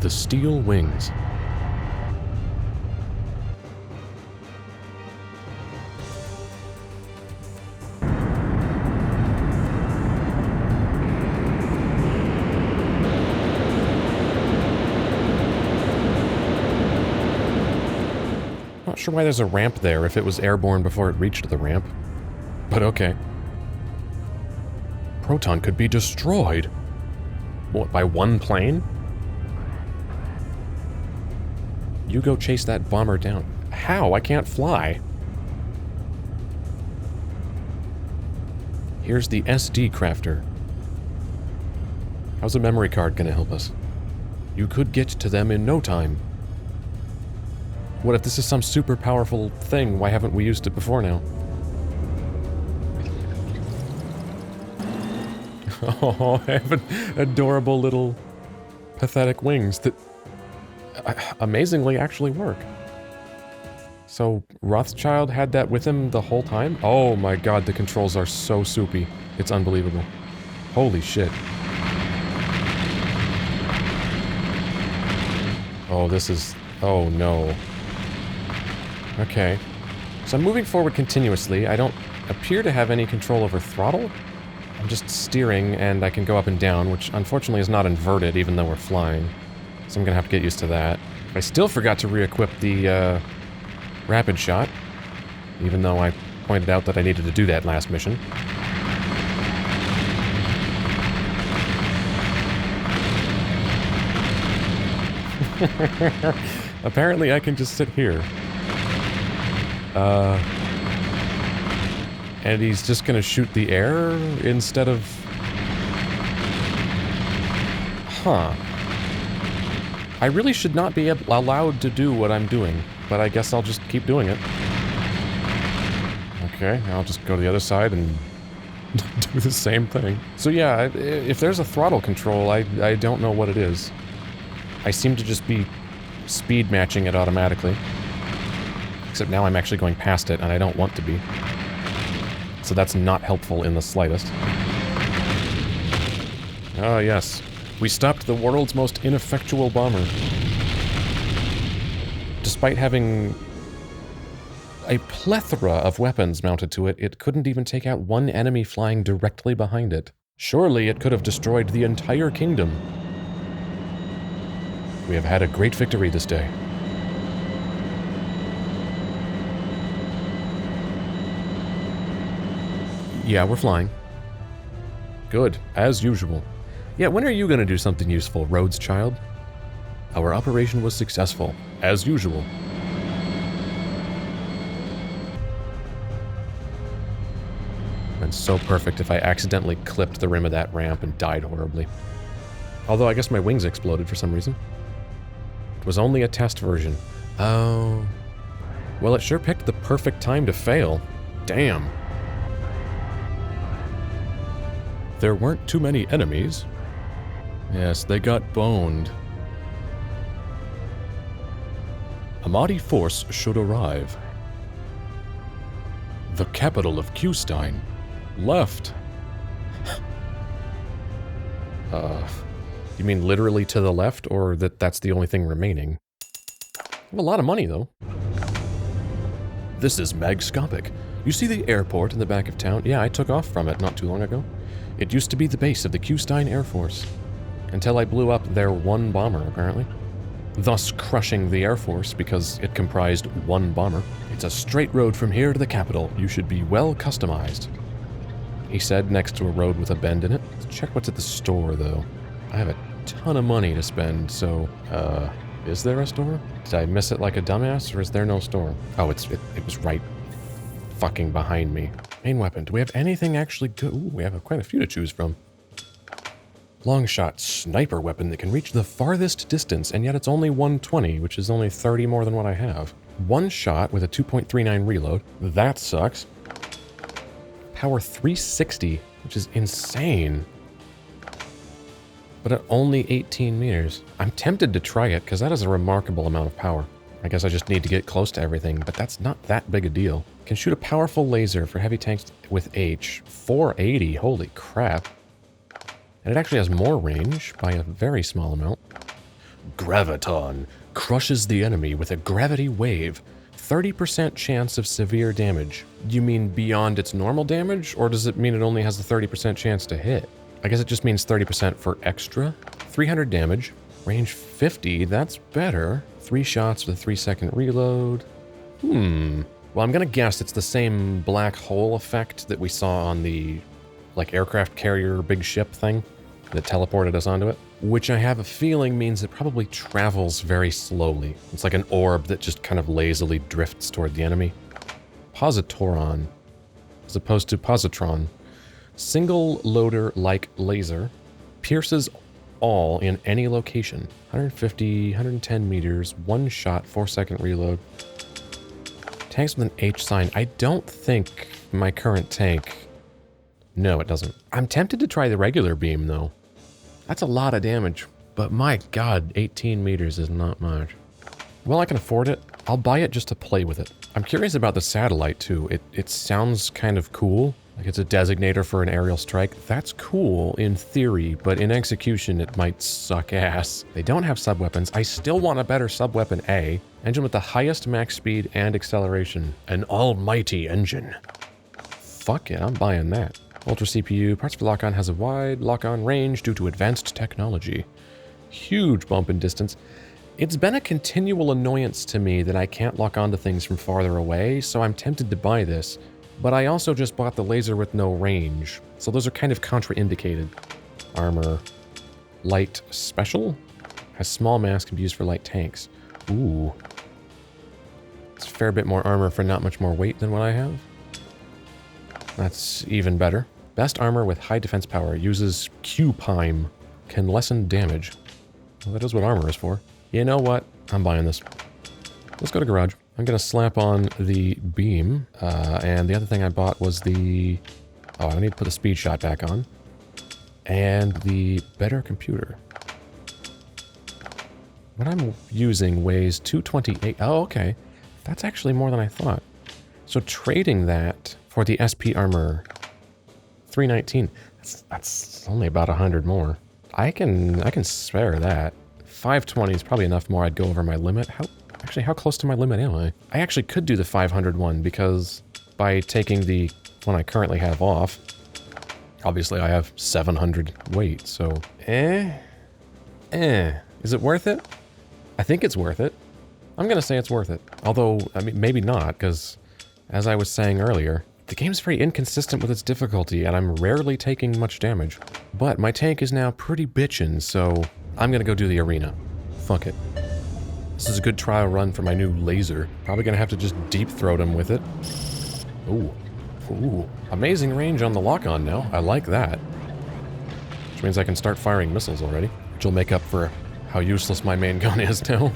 the steel wings. Not sure why there's a ramp there if it was airborne before it reached the ramp. But okay. Proton could be destroyed. What, by one plane? You go chase that bomber down. How? I can't fly. Here's the SD crafter. How's a memory card gonna help us? You could get to them in no time. What if this is some super powerful thing? Why haven't we used it before now? Oh, I have adorable little pathetic wings that amazingly actually work. So Rothschild had that with him the whole time? Oh my god, the controls are so soupy. It's unbelievable. Holy shit. Oh, this is... oh no. Okay. So I'm moving forward continuously. I don't appear to have any control over throttle. I'm just steering, and I can go up and down, which unfortunately is not inverted, even though we're flying. So I'm gonna have to get used to that. I still forgot to re-equip the, rapid shot, even though I pointed out that I needed to do that last mission. Apparently I can just sit here. And he's just gonna shoot the air instead of... Huh. I really should not be allowed to do what I'm doing, but I guess I'll just keep doing it. Okay, I'll just go to the other side and do the same thing. So yeah, if there's a throttle control, I don't know what it is. I seem to just be speed matching it automatically. Except now I'm actually going past it, and I don't want to be. So that's not helpful in the slightest. Ah, yes. We stopped the world's most ineffectual bomber. Despite having a plethora of weapons mounted to it, it couldn't even take out one enemy flying directly behind it. Surely it could have destroyed the entire kingdom. We have had a great victory this day. Yeah, we're flying. Good, as usual. Yeah, when are you gonna do something useful, Rhodes child? Our operation was successful, as usual. And so perfect if I accidentally clipped the rim of that ramp and died horribly. Although I guess my wings exploded for some reason. It was only a test version. Oh. Well, it sure picked the perfect time to fail. Damn. There weren't too many enemies. Yes, they got boned. Ahmadi force should arrive. The capital of Q-stein. Left. You mean literally to the left, or that's the only thing remaining? I have a lot of money, though. This is Magscopic. You see the airport in the back of town? Yeah, I took off from it not too long ago. It used to be the base of the Q-stein Air Force. Until I blew up their one bomber, apparently. Thus crushing the Air Force because it comprised one bomber. It's a straight road from here to the capital. You should be well customized. He said next to a road with a bend in it. Let's check what's at the store, though. I have a ton of money to spend, so, is there a store? Did I miss it like a dumbass, or is there no store? Oh, it was right fucking behind me. Main weapon. Do we have anything actually good? Ooh, we have quite a few to choose from. Long shot sniper weapon that can reach the farthest distance, and yet it's only 120, which is only 30 more than what I have. One shot with a 2.39 reload. That sucks. Power 360, which is insane. But at only 18 meters. I'm tempted to try it, because that is a remarkable amount of power. I guess I just need to get close to everything, but that's not that big a deal. Can shoot a powerful laser for heavy tanks with H. 480, holy crap. And it actually has more range by a very small amount. Graviton crushes the enemy with a gravity wave. 30% chance of severe damage. You mean beyond its normal damage, or does it mean it only has a 30% chance to hit? I guess it just means 30% for extra. 300 damage. Range 50, that's better. 3 shots with a 3-second reload. Well, I'm gonna guess it's the same black hole effect that we saw on the, like, aircraft carrier big ship thing that teleported us onto it, which I have a feeling means it probably travels very slowly. It's like an orb that just kind of lazily drifts toward the enemy. Positoron, as opposed to Positron. Single loader-like laser, pierces all in any location. 150, 110 meters, 1 shot, 4-second reload. Tanks with an H sign. I don't think my current tank... No, it doesn't. I'm tempted to try the regular beam, though. That's a lot of damage, but my god, 18 meters is not much. Well, I can afford it. I'll buy it just to play with it. I'm curious about the satellite, too. It sounds kind of cool. Like it's a designator for an aerial strike. That's cool in theory, but in execution it might suck ass. They don't have sub-weapons. I still want a better sub-weapon A. Engine with the highest max speed and acceleration. An almighty engine. Fuck it, I'm buying that. Ultra CPU, parts for lock-on has a wide lock-on range due to advanced technology. Huge bump in distance. It's been a continual annoyance to me that I can't lock onto things from farther away, so I'm tempted to buy this. But I also just bought the laser with no range, so those are kind of contraindicated. Armor. Light special? Has small mass, can be used for light tanks. Ooh. It's a fair bit more armor for not much more weight than what I have. That's even better. Best armor with high defense power. Uses Q-stein. Can lessen damage. Well, that is what armor is for. You know what? I'm buying this. Let's go to garage. I'm going to slap on the beam, and the other thing I bought was the... Oh, I need to put the speed shot back on. And the better computer. What I'm using weighs 228. Oh, okay. That's actually more than I thought. So trading that for the SP armor, 319. That's only about 100 more. I can spare that. 520 is probably enough more. I'd go over my limit. How close to my limit am I? I actually could do the 500 one because by taking the one I currently have off, obviously I have 700 weight, so... Is it worth it? I think it's worth it. I'm gonna say it's worth it. Although, I mean, maybe not, because as I was saying earlier, the game's very inconsistent with its difficulty, and I'm rarely taking much damage. But my tank is now pretty bitchin', so I'm gonna go do the arena. Fuck it. This is a good trial run for my new laser. Probably gonna have to just deep throat him with it. Ooh. Ooh. Amazing range on the lock-on now. I like that. Which means I can start firing missiles already. Which will make up for how useless my main gun is now.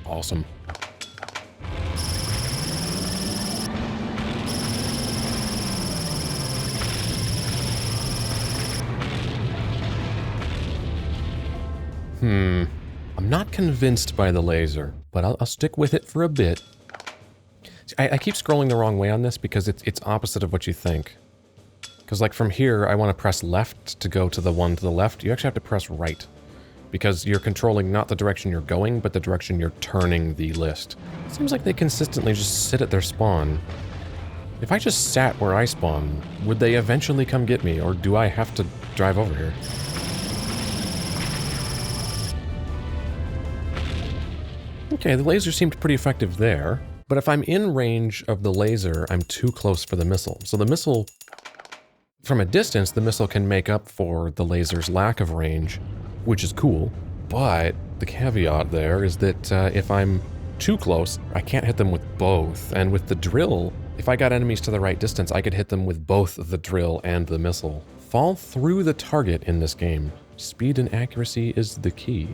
Awesome. I'm not convinced by the laser, but I'll stick with it for a bit. I keep scrolling the wrong way on this because it's opposite of what you think. Because like from here, I want to press left to go to the one to the left. You actually have to press right. Because you're controlling not the direction you're going, but the direction you're turning the list. It seems like they consistently just sit at their spawn. If I just sat where I spawn, would they eventually come get me, or do I have to drive over here? Okay, the laser seemed pretty effective there, but if I'm in range of the laser, I'm too close for the missile. So the missile, from a distance, the missile can make up for the laser's lack of range, which is cool, but the caveat there is that if I'm too close, I can't hit them with both, and with the drill, if I got enemies to the right distance, I could hit them with both the drill and the missile. Fall through the target in this game. Speed and accuracy is the key.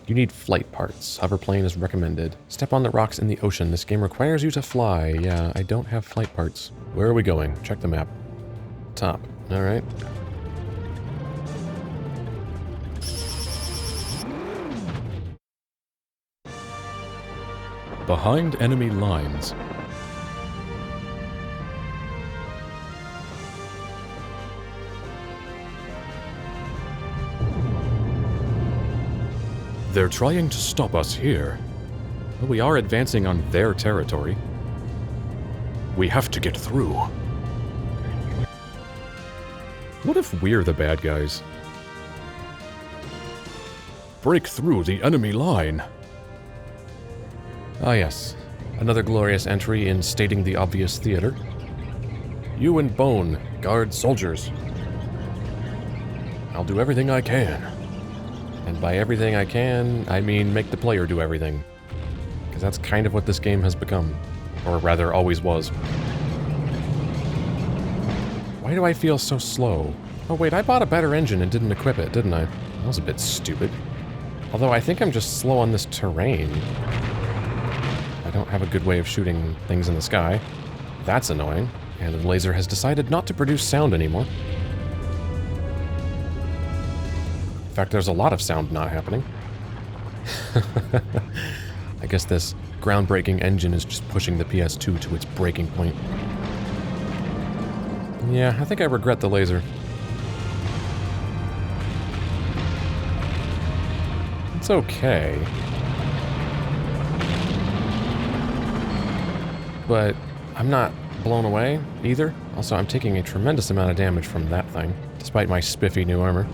You need flight parts. Hoverplane is recommended. Step on the rocks in the ocean. This game requires you to fly. Yeah, I don't have flight parts. Where are we going? Check the map. Top. All right. Behind enemy lines. They're trying to stop us here. But we are advancing on their territory. We have to get through. What if we're the bad guys? Break through the enemy line. Ah yes, another glorious entry in stating the obvious theater. You and Bone, guard soldiers. I'll do everything I can. And by everything I can, I mean make the player do everything. Because that's kind of what this game has become. Or rather, always was. Why do I feel so slow? Oh wait, I bought a better engine and didn't equip it, didn't I? That was a bit stupid. Although I think I'm just slow on this terrain. I don't have a good way of shooting things in the sky. That's annoying. And the laser has decided not to produce sound anymore. In fact, there's a lot of sound not happening. I guess this groundbreaking engine is just pushing the PS2 to its breaking point. Yeah, I think I regret the laser. It's okay. But I'm not blown away either. Also, I'm taking a tremendous amount of damage from that thing, despite my spiffy new armor.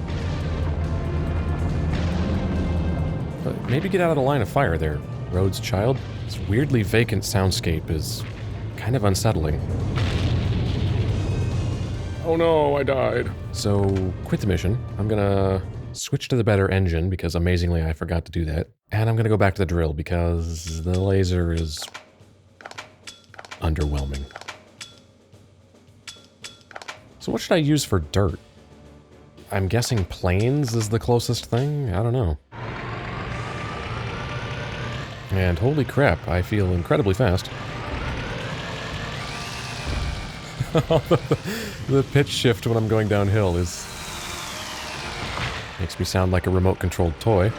But maybe get out of the line of fire there, Rhodes child. This weirdly vacant soundscape is kind of unsettling. Oh no, I died. So, quit the mission. I'm gonna switch to the better engine, because amazingly I forgot to do that. And I'm gonna go back to the drill, because the laser is underwhelming. So what should I use for dirt? I'm guessing plains is the closest thing? I don't know. And holy crap, I feel incredibly fast. The pitch shift when I'm going downhill is... makes me sound like a remote-controlled toy.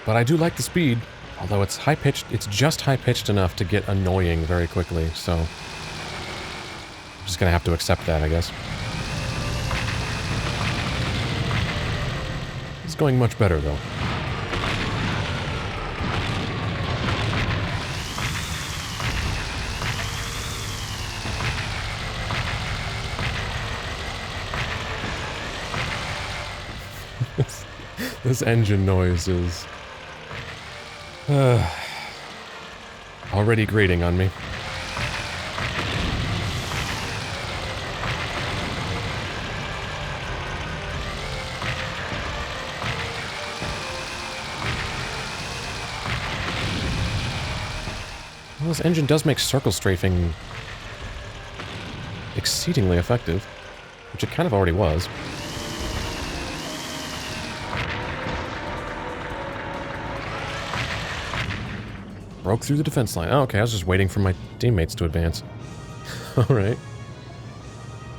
But I do like the speed, although it's high-pitched, it's just high-pitched enough to get annoying very quickly, so... I'm just gonna have to accept that, I guess. It's going much better, though. This engine noise is... already grating on me. Well, this engine does make circle strafing exceedingly effective, which it kind of already was. Broke through the defense line. Oh, okay, I was just waiting for my teammates to advance. Alright.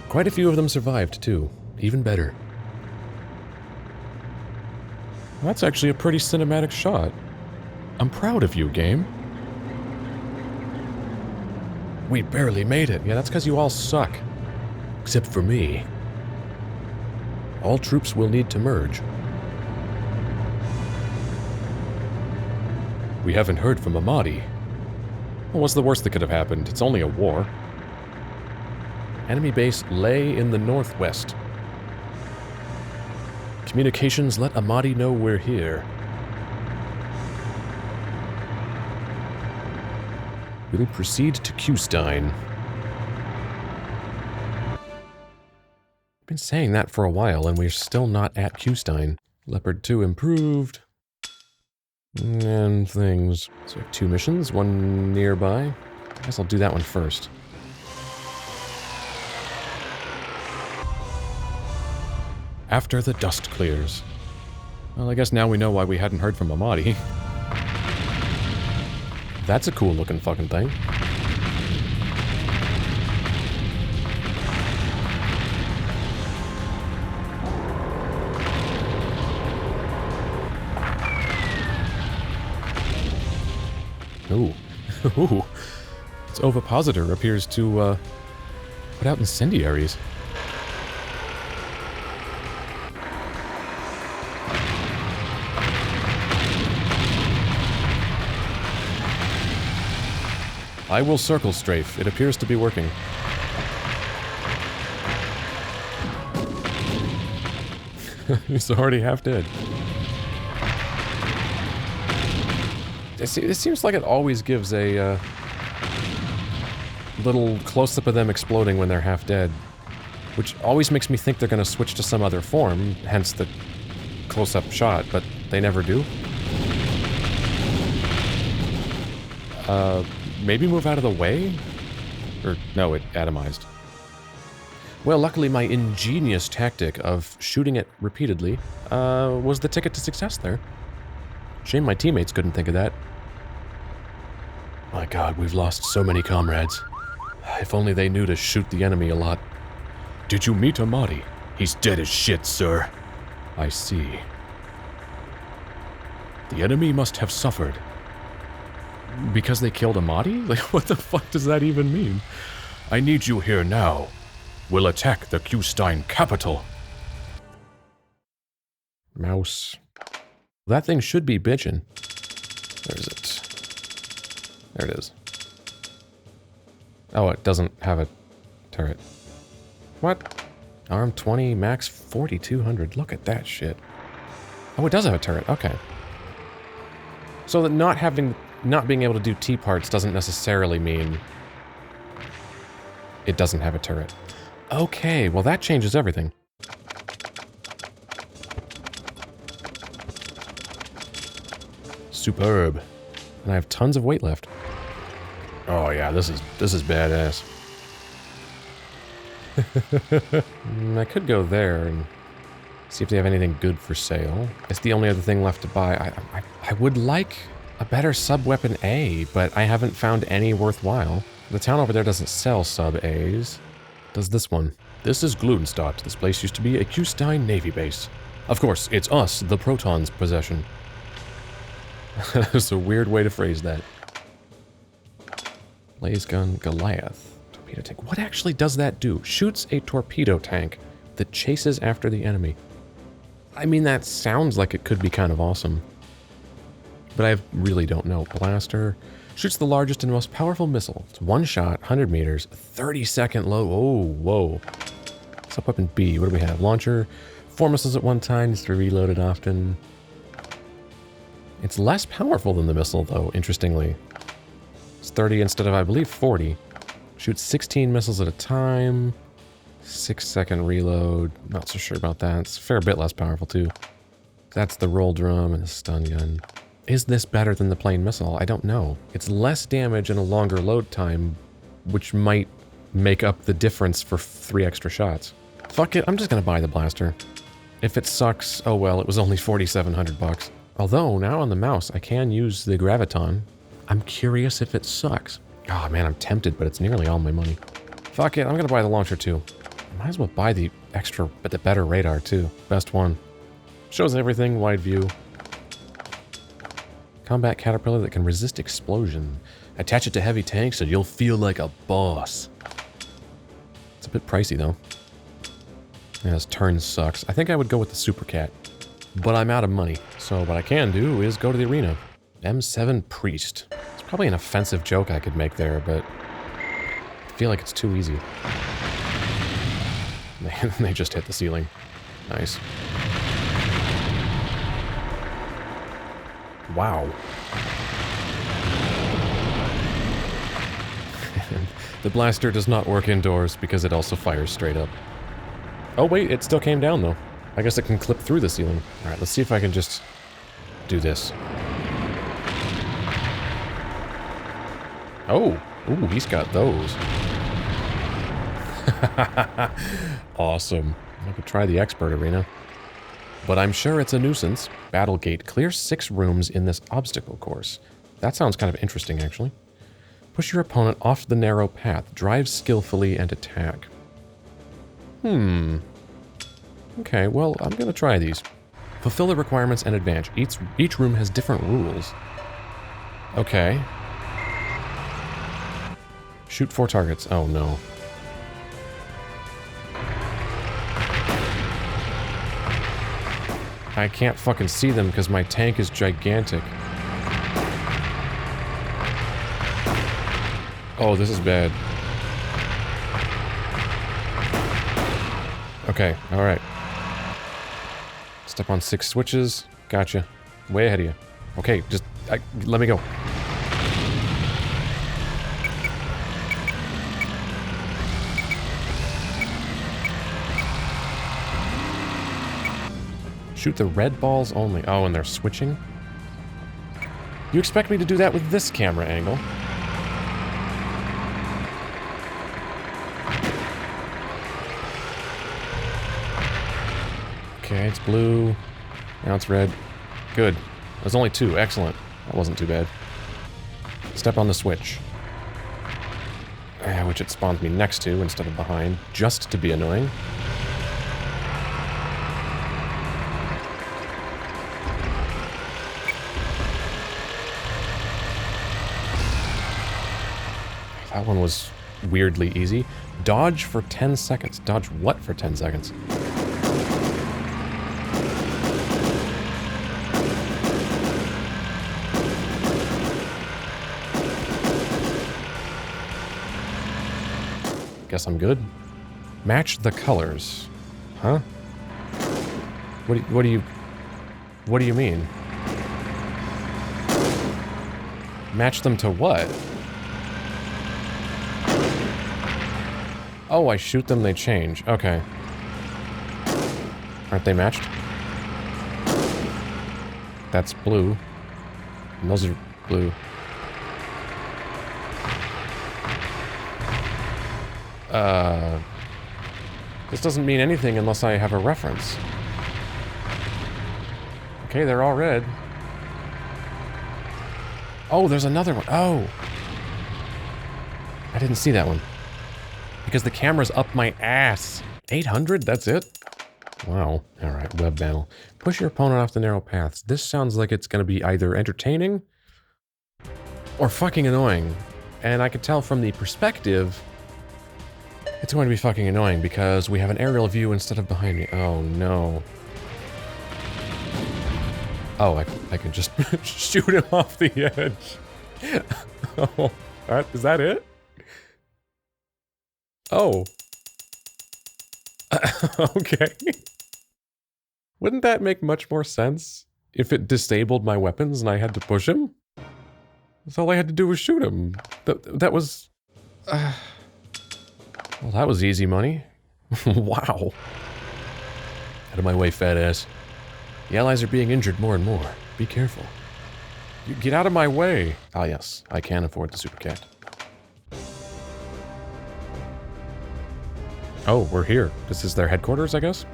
Quite a few of them survived, too. Even better. That's actually a pretty cinematic shot. I'm proud of you, game. We barely made it. Yeah, that's because you all suck. Except for me. All troops will need to merge. We haven't heard from Ahmadi. Well, what's the worst that could have happened? It's only a war. Enemy base lay in the northwest. Communications, let Ahmadi know we're here. We'll proceed to Q-stein. I've been saying that for a while, and we're still not at Q-stein. Leopard 2 improved. And things. So we have 2 missions, one nearby. I guess I'll do that one first. After the dust clears. Well, I guess now we know why we hadn't heard from Ahmadi. That's a cool looking fucking thing. Ooh. Ooh. Its ovipositor appears to, put out incendiaries. I will circle strafe. It appears to be working. He's already half dead. It seems like it always gives a little close-up of them exploding when they're half dead, which always makes me think they're going to switch to some other form, hence the close-up shot, but they never do. Maybe move out of the way? Or, no, it atomized. Well, luckily my ingenious tactic of shooting it repeatedly was the ticket to success there. Shame my teammates couldn't think of that. My god, we've lost so many comrades. If only they knew to shoot the enemy a lot. Did you meet Ahmadi? He's dead as shit, sir. I see. The enemy must have suffered. Because they killed Ahmadi? Like, what the fuck does that even mean? I need you here now. We'll attack the Q-stein capital. Mouse. That thing should be bitchin'. Where is it? There it is. Oh, it doesn't have a turret. What? Arm 20, max 4200. Look at that shit. Oh, it does have a turret. Okay. So that not being able to do T-parts doesn't necessarily mean it doesn't have a turret. Okay, well that changes everything. Superb. And I have tons of weight left. Oh yeah, this is badass. I could go there and see if they have anything good for sale. It's the only other thing left to buy. I would like a better sub-weapon A, but I haven't found any worthwhile. The town over there doesn't sell sub-As. Does this one? This is Gloonstat. This place used to be a Q-stein Navy base. Of course, it's us, the Proton's possession. That's a weird way to phrase that. Blaze gun, Goliath. Torpedo tank. What actually does that do? Shoots a torpedo tank that chases after the enemy. I mean, that sounds like it could be kind of awesome. But I really don't know. Blaster. Shoots the largest and most powerful missile. It's one shot, 100 meters, 30-second low. Oh, whoa. Sub-weapon B. What do we have? Launcher. 4 missiles at one time. Needs to be reloaded often. It's less powerful than the missile, though, interestingly. It's 30 instead of, I believe, 40. Shoots 16 missiles at a time. 6-second reload. Not so sure about that. It's a fair bit less powerful, too. That's the roll drum and the stun gun. Is this better than the plain missile? I don't know. It's less damage and a longer load time, which might make up the difference for 3 extra shots. Fuck it, I'm just gonna buy the blaster. If it sucks, oh well, it was only 4,700 bucks. Although, now on the mouse, I can use the Graviton. I'm curious if it sucks. Oh man, I'm tempted, but it's nearly all my money. Fuck it, I'm gonna buy the launcher too. I might as well buy the extra, but the better radar too. Best one. Shows everything, wide view. Combat caterpillar that can resist explosion. Attach it to heavy tanks and you'll feel like a boss. It's a bit pricey though. Yeah, this turn sucks. I think I would go with the Super Cat. But I'm out of money, so what I can do is go to the arena. M7 Priest. It's probably an offensive joke I could make there, but I feel like it's too easy. They just hit the ceiling. Nice. Wow. The blaster does not work indoors because it also fires straight up. Oh wait, it still came down though. I guess it can clip through the ceiling. Alright, let's see if I can just do this. Oh! Ooh, he's got those. Awesome. I could try the expert arena. But I'm sure it's a nuisance. Battlegate. Clear 6 rooms in this obstacle course. That sounds kind of interesting, actually. Push your opponent off the narrow path. Drive skillfully and attack. Okay, well, I'm gonna try these. Fulfill the requirements and advance. Each room has different rules. Okay. Shoot 4 targets. Oh, no. I can't fucking see them because my tank is gigantic. Oh, this is bad. Okay, alright. Step on 6 switches. Gotcha. Way ahead of you. Okay, just... let me go. Shoot the red balls only. Oh, and they're switching? You expect me to do that with this camera angle? Okay, it's blue. Now it's red. Good. There's only 2. Excellent. That wasn't too bad. Step on the switch. Which it spawns me next to instead of behind, just to be annoying. That one was weirdly easy. Dodge for 10 seconds. Dodge what for 10 seconds? Guess I'm good. Match the colors. Huh? What do you mean? Match them to what? Oh, I shoot them, they change. Okay. Aren't they matched? That's blue. And those are blue. This doesn't mean anything unless I have a reference. Okay, they're all red. Oh, there's another one. Oh! I didn't see that one. Because the camera's up my ass. 800? That's it? Wow. Alright, web battle. Push your opponent off the narrow paths. This sounds like it's gonna be either entertaining or fucking annoying. And I could tell from the perspective it's going to be fucking annoying because we have an aerial view instead of behind me. Oh no. Oh, I can just shoot him off the edge. Oh, alright, is that it? Oh. Okay. Wouldn't that make much more sense if it disabled my weapons and I had to push him? That's all I had to do was shoot him. That was... Well, that was easy money. Wow. Out of my way, fat ass. The allies are being injured more and more. Be careful. You get out of my way. Ah, yes. I can afford the super cat. Oh, we're here. This is their headquarters, I guess?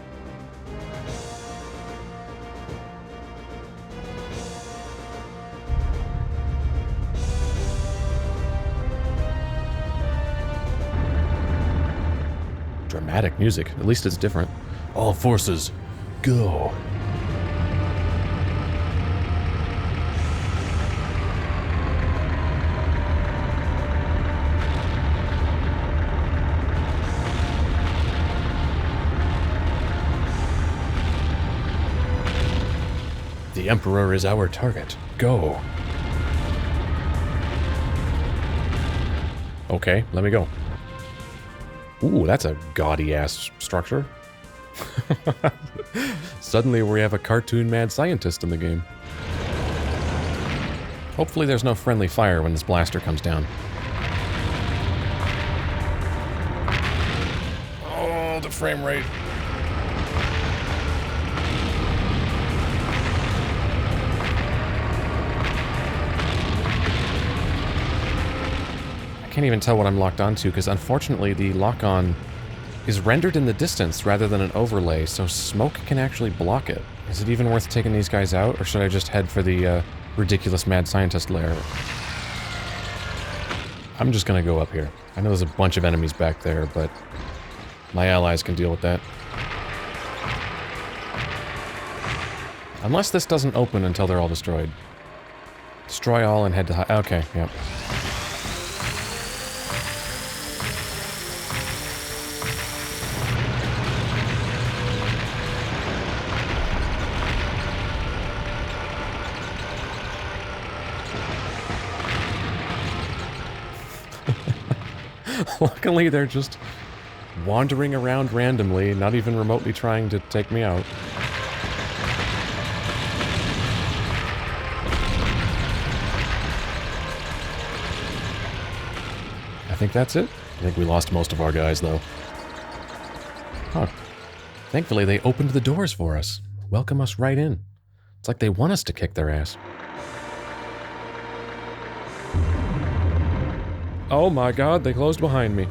Dramatic music. At least it's different. All forces, go. The Emperor is our target. Go. Okay, let me go. Ooh, that's a gaudy-ass structure. Suddenly we have a cartoon mad scientist in the game. Hopefully there's no friendly fire when this blaster comes down. Oh, the frame rate. I can't even tell what I'm locked onto, because unfortunately the lock-on is rendered in the distance rather than an overlay, so smoke can actually block it. Is it even worth taking these guys out, or should I just head for the ridiculous mad scientist lair? I'm just gonna go up here. I know there's a bunch of enemies back there, but my allies can deal with that. Unless this doesn't open until they're all destroyed. Destroy all and head to high. Okay, yep. Luckily, they're just wandering around randomly, not even remotely trying to take me out. I think that's it. I think we lost most of our guys, though. Huh. Thankfully, they opened the doors for us. Welcome us right in. It's like they want us to kick their ass. Oh my god, they closed behind me.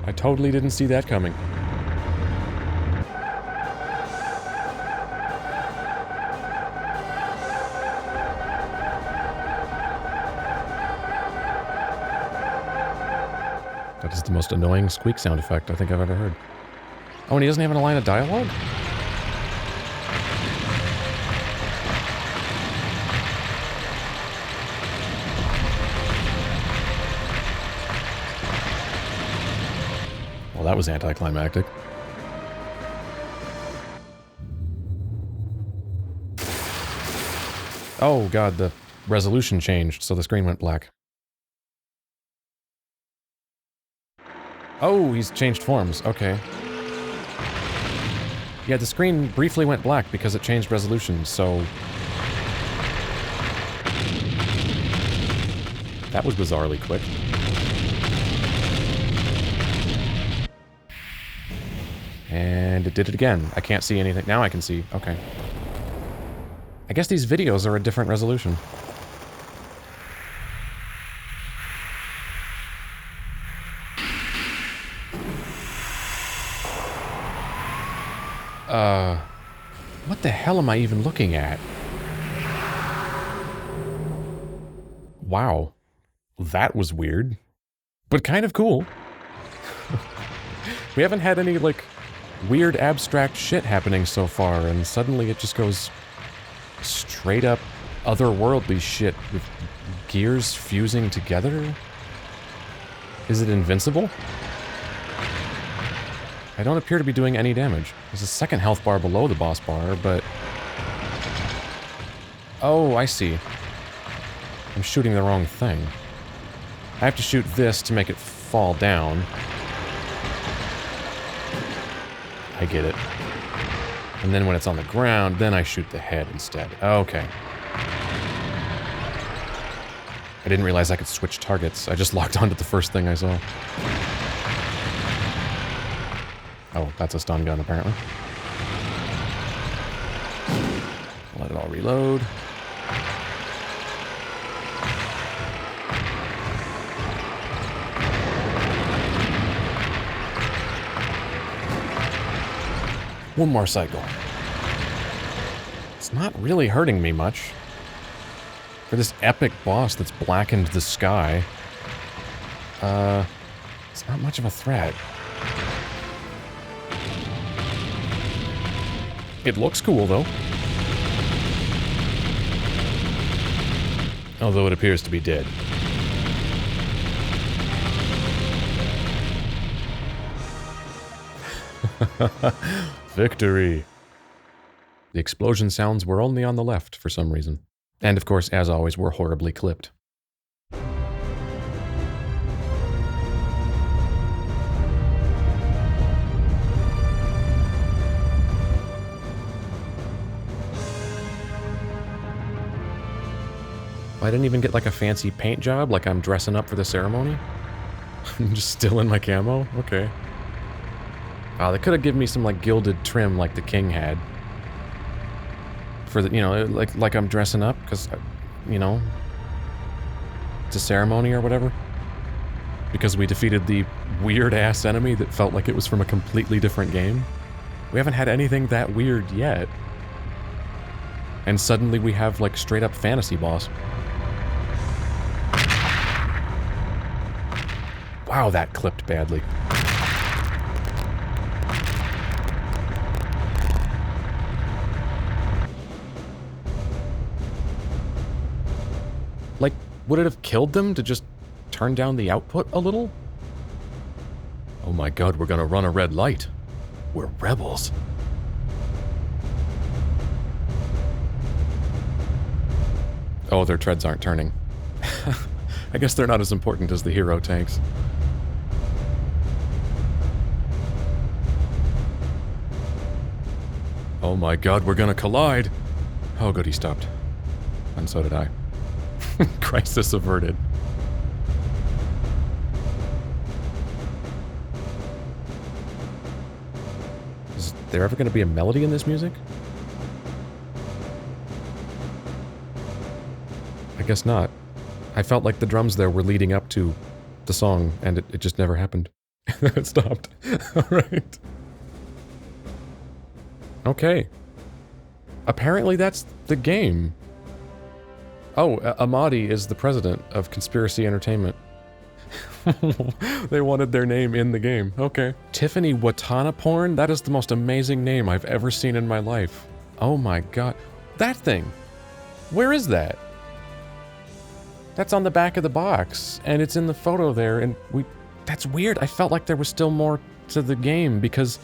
I totally didn't see that coming. That is the most annoying squeak sound effect I think I've ever heard. Oh, and he doesn't have a line of dialogue? Well, that was anticlimactic. Oh god, the resolution changed, so the screen went black. Oh, he's changed forms. Okay. Yeah, the screen briefly went black because it changed resolution, so... That was bizarrely quick. And it did it again. I can't see anything. Now I can see. Okay. I guess these videos are a different resolution. What the hell am I even looking at? Wow. That was weird. But kind of cool. We haven't had any, like, weird abstract shit happening so far, and suddenly it just goes straight up otherworldly shit with gears fusing together? Is it invincible? I don't appear to be doing any damage. There's a second health bar below the boss bar, but... Oh, I see. I'm shooting the wrong thing. I have to shoot this to make it fall down. I get it. And then when it's on the ground, then I shoot the head instead. Okay. I didn't realize I could switch targets. I just locked onto the first thing I saw. Oh, that's a stun gun, apparently. Let it all reload. One more cycle. It's not really hurting me much. For this epic boss that's blackened the sky, it's not much of a threat. It looks cool, though. Although it appears to be dead. Victory! The explosion sounds were only on the left for some reason. And of course, as always, we're horribly clipped. I didn't even get like a fancy paint job, like I'm dressing up for the ceremony. I'm just still in my camo? Okay. They could have given me some like gilded trim like the king had. For the, you know, like I'm dressing up, because, you know, it's a ceremony or whatever. Because we defeated the weird-ass enemy that felt like it was from a completely different game. We haven't had anything that weird yet. And suddenly we have like straight-up fantasy boss. Wow, that clipped badly. Like, would it have killed them to just turn down the output a little? Oh my god, we're gonna run a red light. We're rebels. Oh, their treads aren't turning. I guess they're not as important as the hero tanks. Oh my god, we're gonna collide! Oh good, he stopped. And so did I. Crisis averted. Is there ever gonna be a melody in this music? I guess not. I felt like the drums there were leading up to the song, and it just never happened. It stopped. Alright. Okay. Apparently that's the game. Oh, Ahmadi is the president of Conspiracy Entertainment. They wanted their name in the game. Okay. Tiffany Watana Porn? That is the most amazing name I've ever seen in my life. Oh my god. That thing! Where is that? That's on the back of the box, and it's in the photo there, and that's weird. I felt like there was still more to the game, because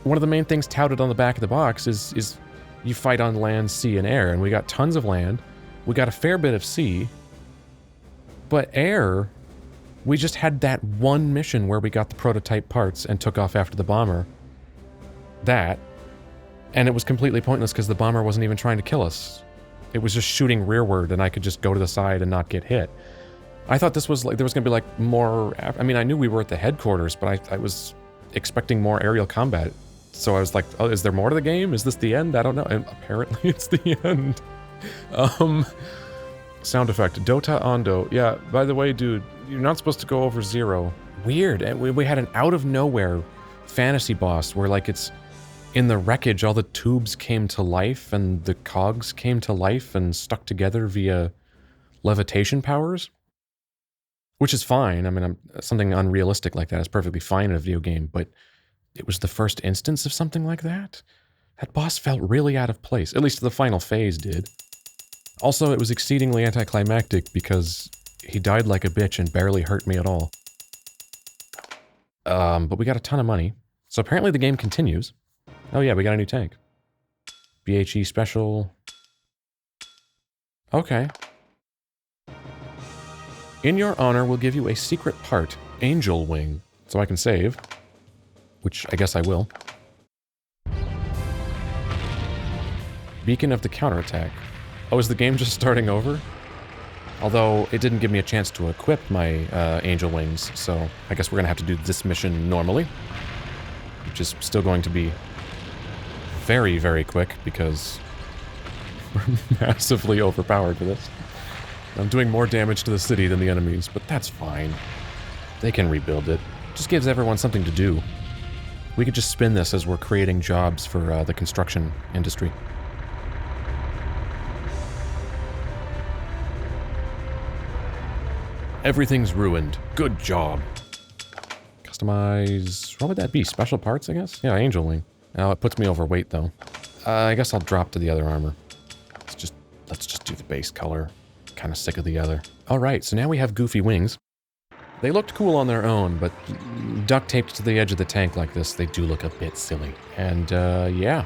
one of the main things touted on the back of the box is you fight on land, sea, and air, and we got tons of land. We got a fair bit of sea. But air, we just had that one mission where we got the prototype parts and took off after the bomber. That. And it was completely pointless because the bomber wasn't even trying to kill us. It was just shooting rearward and I could just go to the side and not get hit. I thought this was like, there was going to be like more, I mean, I knew we were at the headquarters, but I was expecting more aerial combat. So I was like, oh, is there more to the game? Is this the end? I don't know. And apparently it's the end. Sound effect. Dota Ondo. Yeah, by the way, dude, you're not supposed to go over 0. Weird. And we had an out-of-nowhere fantasy boss where, like, it's in the wreckage, all the tubes came to life and the cogs came to life and stuck together via levitation powers. Which is fine. I mean, something unrealistic like that is perfectly fine in a video game, but it was the first instance of something like that? That boss felt really out of place. At least the final phase did. Also, it was exceedingly anticlimactic because he died like a bitch and barely hurt me at all. But we got a ton of money. So apparently the game continues. Oh yeah, we got a new tank. BHE special. Okay. In your honor, we'll give you a secret part, Angel Wing, so I can save. Which I guess I will. Beacon of the counterattack. Oh, is the game just starting over? Although, it didn't give me a chance to equip my Angel Wings, so I guess we're gonna have to do this mission normally. Which is still going to be very, very quick, because we're massively overpowered for this. I'm doing more damage to the city than the enemies, but that's fine. They can rebuild it. Just gives everyone something to do. We could just spin this as we're creating jobs for the construction industry. Everything's ruined. Good job. Customize... what would that be? Special parts, I guess? Yeah, Angel Wing. Oh, it puts me overweight, though. I guess I'll drop to the other armor. Let's just do the base color. Kind of sick of the other. Alright, so now we have goofy wings. They looked cool on their own, but duct taped to the edge of the tank like this, they do look a bit silly. And, yeah,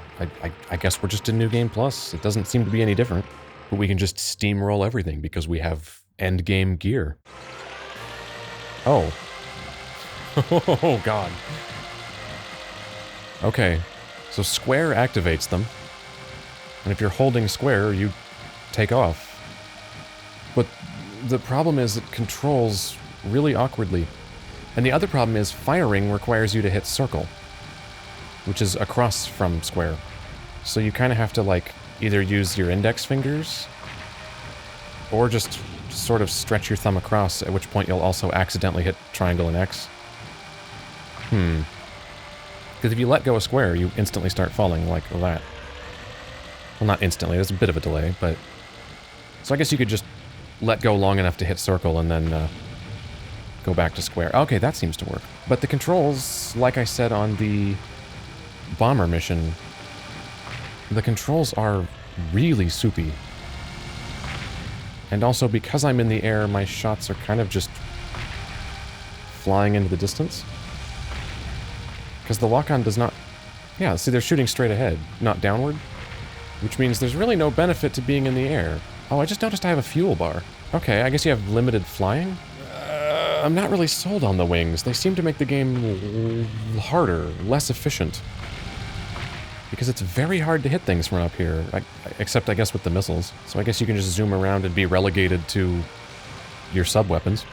I guess we're just in New Game Plus. It doesn't seem to be any different. But we can just steamroll everything because we have endgame gear. Oh. Oh, God. Okay, so square activates them. And if you're holding square, you take off. But the problem is it controls really awkwardly. And the other problem is firing requires you to hit circle, which is across from square. So you kind of have to, like, either use your index fingers or just sort of stretch your thumb across, at which point you'll also accidentally hit triangle and X. Because if you let go of square, you instantly start falling like that. Well, not instantly, there's a bit of a delay, but... so I guess you could just let go long enough to hit circle and then go back to square. Okay, that seems to work. But the controls, like I said on the bomber mission, the controls are really soupy. And also, because I'm in the air, my shots are kind of just flying into the distance. Because the lock-on does not... yeah, see, they're shooting straight ahead, not downward. Which means there's really no benefit to being in the air. Oh, I just noticed I have a fuel bar. Okay, I guess you have limited flying? I'm not really sold on the wings. They seem to make the game harder, less efficient. because it's very hard to hit things from up here, except I guess with the missiles. So I guess you can just zoom around and be relegated to your sub-weapons.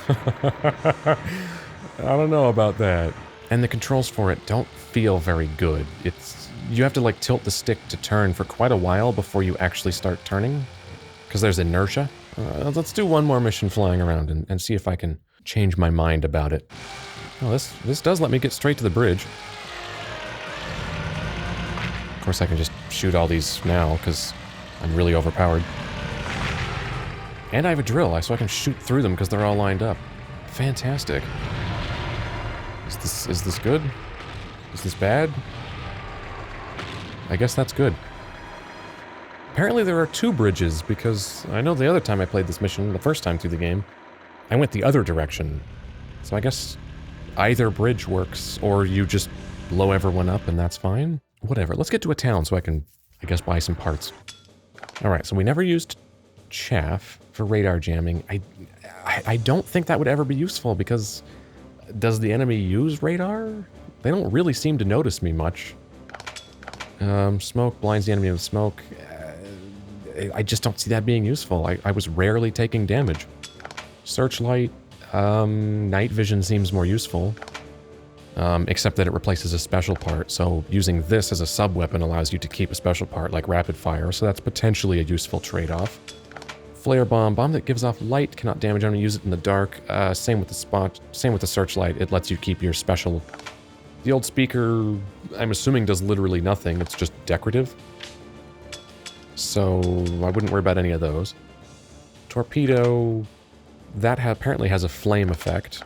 I don't know about that. And the controls for it don't feel very good. You have to like tilt the stick to turn for quite a while before you actually start turning, because there's inertia. Let's do one more mission flying around and see if I can change my mind about it. Oh, this does let me get straight to the bridge. Of course I can just shoot all these now, because I'm really overpowered. And I have a drill, so I can shoot through them because they're all lined up. Fantastic. Is this good? Is this bad? I guess that's good. Apparently there are 2 bridges, because I know the other time I played this mission, the first time through the game, I went the other direction. So I guess either bridge works, or you just blow everyone up and that's fine. Whatever, let's get to a town so I can, I guess, buy some parts. Alright, so we never used chaff for radar jamming. I don't think that would ever be useful, because does the enemy use radar? They don't really seem to notice me much. Smoke blinds the enemy with smoke. I just don't see that being useful. I was rarely taking damage. Searchlight, night vision seems more useful. Except that it replaces a special part, so using this as a sub-weapon allows you to keep a special part like rapid fire, so that's potentially a useful trade-off. Flare bomb that gives off light, cannot damage enemy, use it in the dark. Same with the spot, same with the searchlight, it lets you keep your special. The old speaker, I'm assuming, does literally nothing, it's just decorative. So I wouldn't worry about any of those. Torpedo, that apparently has a flame effect.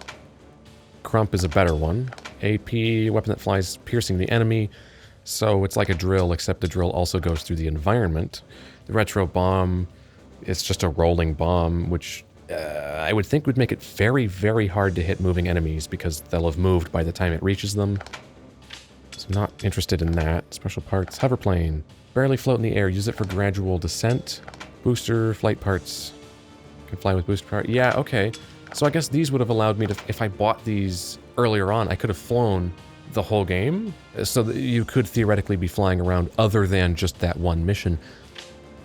Crump is a better one. AP, weapon that flies piercing the enemy. So it's like a drill, except the drill also goes through the environment. The retro bomb, it's just a rolling bomb, which I would think would make it very, very hard to hit moving enemies, because they'll have moved by the time it reaches them. So I'm not interested in that. Special parts, hoverplane. Barely float in the air, use it for gradual descent. Booster, flight parts. Can fly with booster power. Yeah, okay. So I guess these would have allowed me to, if I bought these earlier on, I could have flown the whole game, so that you could theoretically be flying around other than just that one mission.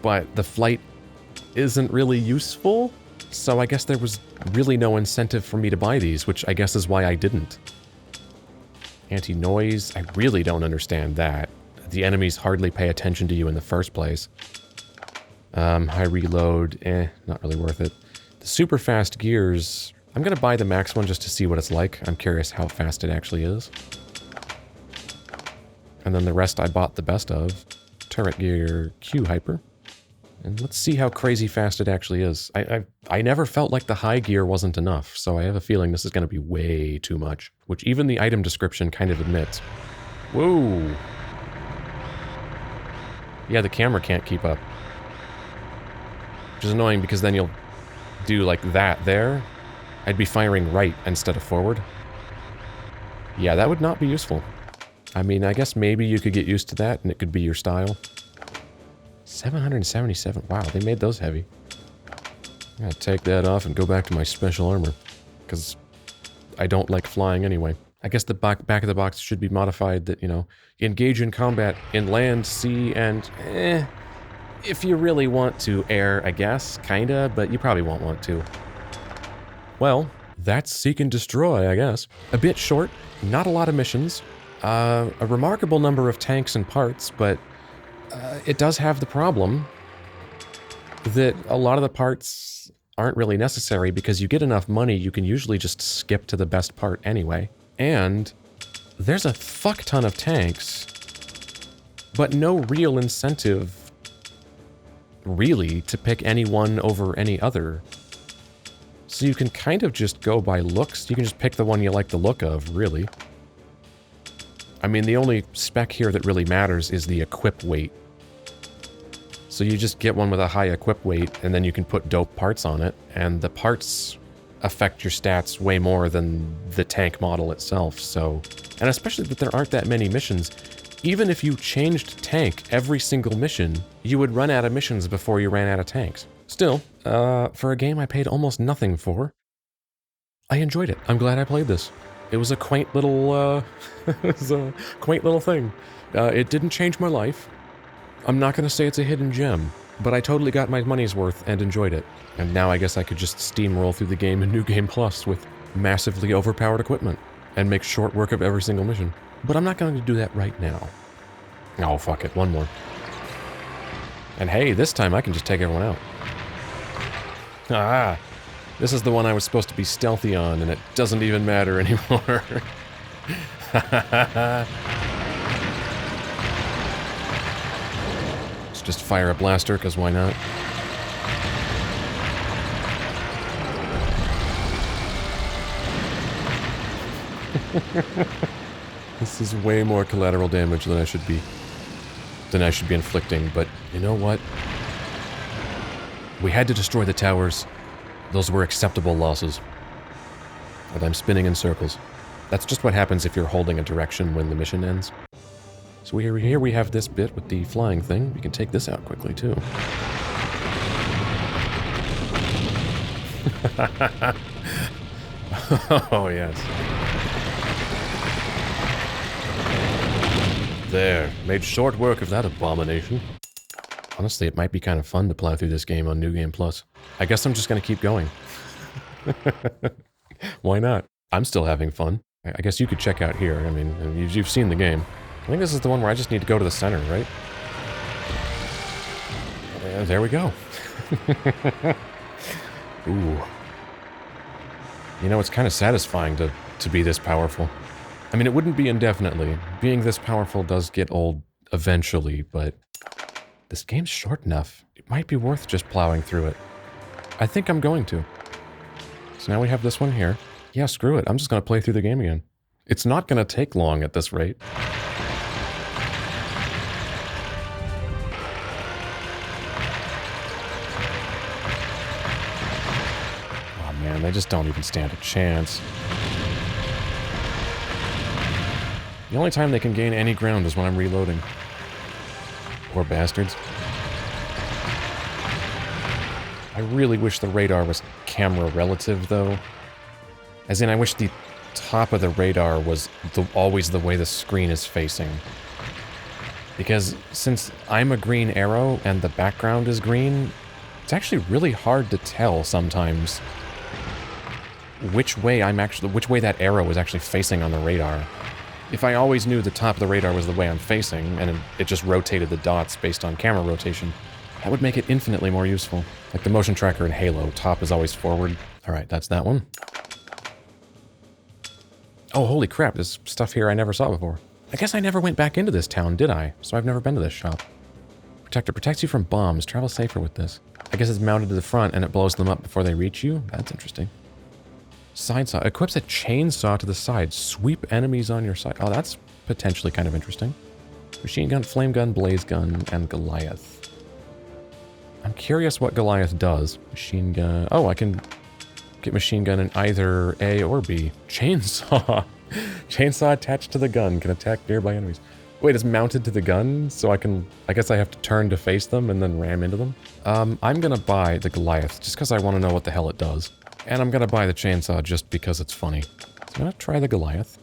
But the flight isn't really useful, so I guess there was really no incentive for me to buy these, which I guess is why I didn't. Anti-noise, I really don't understand that. The enemies hardly pay attention to you in the first place. High reload, not really worth it. The super fast gears, I'm gonna buy the max one just to see what it's like. I'm curious how fast it actually is. And then the rest I bought the best of. Turret gear, Q hyper. And let's see how crazy fast it actually is. I never felt like the high gear wasn't enough, so I have a feeling this is gonna be way too much. Which even the item description kind of admits. Whoa! Yeah, the camera can't keep up. Which is annoying, because then you'll do like that there. I'd be firing right instead of forward. Yeah, that would not be useful. I mean, I guess maybe you could get used to that and it could be your style. 777, wow, they made those heavy. I'm gonna take that off and go back to my special armor, because I don't like flying anyway. I guess the back of the box should be modified that, you know, engage in combat in land, sea, and if you really want to air, I guess, kinda, but you probably won't want to. Well, that's Seek and Destroy, I guess. A bit short, not a lot of missions, a remarkable number of tanks and parts, but it does have the problem that a lot of the parts aren't really necessary, because you get enough money, you can usually just skip to the best part anyway. And there's a fuck ton of tanks, but no real incentive really to pick any one over any other. So you can kind of just go by looks. You can just pick the one you like the look of, really. I mean, the only spec here that really matters is the equip weight. So you just get one with a high equip weight, and then you can put dope parts on it, and the parts affect your stats way more than the tank model itself, so... And especially that there aren't that many missions. Even if you changed tank every single mission, you would run out of missions before you ran out of tanks. Still, for a game I paid almost nothing for, I enjoyed it. I'm glad I played this. It was a quaint little, it was a quaint little thing. It didn't change my life. I'm not going to say it's a hidden gem, but I totally got my money's worth and enjoyed it. And now I guess I could just steamroll through the game in New Game Plus with massively overpowered equipment and make short work of every single mission. But I'm not going to do that right now. Oh, fuck it. One more. And hey, this time I can just take everyone out. Ah! This is the one I was supposed to be stealthy on, and it doesn't even matter anymore. Let's just fire a blaster, because why not? This is way more collateral damage than I should be inflicting, but you know what? We had to destroy the towers. Those were acceptable losses. And I'm spinning in circles. That's just what happens if you're holding a direction when the mission ends. So here we have this bit with the flying thing. We can take this out quickly, too. Oh, yes. There. Made short work of that abomination. Honestly, it might be kind of fun to plow through this game on New Game Plus. I guess I'm just going to keep going. Why not? I'm still having fun. I guess you could check out here. I mean, you've seen the game. I think this is the one where I just need to go to the center, right? There we go. Ooh. You know, it's kind of satisfying to be this powerful. I mean, it wouldn't be indefinitely. Being this powerful does get old eventually, but this game's short enough. It might be worth just plowing through it. I think I'm going to. So now we have this one here. Yeah, screw it. I'm just going to play through the game again. It's not going to take long at this rate. Oh man, they just don't even stand a chance. The only time they can gain any ground is when I'm reloading. Poor bastards. I really wish the radar was camera relative, though. As in, I wish the top of the radar was always the way the screen is facing. Because since I'm a green arrow and the background is green, it's actually really hard to tell sometimes which way that arrow is actually facing on the radar. If I always knew the top of the radar was the way I'm facing, and it just rotated the dots based on camera rotation, that would make it infinitely more useful. Like the motion tracker in Halo, top is always forward. Alright, that's that one. Oh, holy crap, there's stuff here I never saw before. I guess I never went back into this town, did I? So I've never been to this shop. Protector protects you from bombs. Travel safer with this. I guess it's mounted to the front and it blows them up before they reach you? That's interesting. Side saw. Equips a chainsaw to the side. Sweep enemies on your side. Oh, that's potentially kind of interesting. Machine gun, flame gun, blaze gun, and Goliath. I'm curious what Goliath does. Machine gun. Oh, I can get machine gun in either A or B. Chainsaw. Chainsaw attached to the gun can attack nearby enemies. Wait, it's mounted to the gun, so I guess I have to turn to face them and then ram into them? I'm gonna buy the Goliath just because I want to know what the hell it does. And I'm gonna buy the chainsaw just because it's funny. So I'm gonna try the Goliath.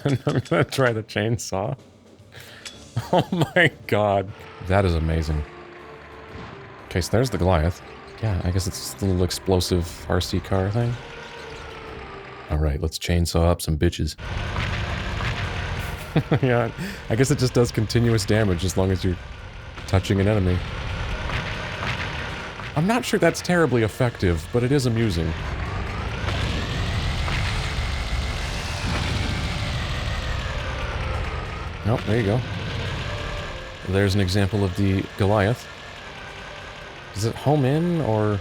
And I'm gonna try the chainsaw. Oh my god. That is amazing. Okay, so there's the Goliath. Yeah, I guess it's the little explosive RC car thing. Alright, let's chainsaw up some bitches. Yeah, I guess it just does continuous damage as long as you're touching an enemy. I'm not sure that's terribly effective, but it is amusing. Oh, there you go. There's an example of the Goliath. Does it home in, or...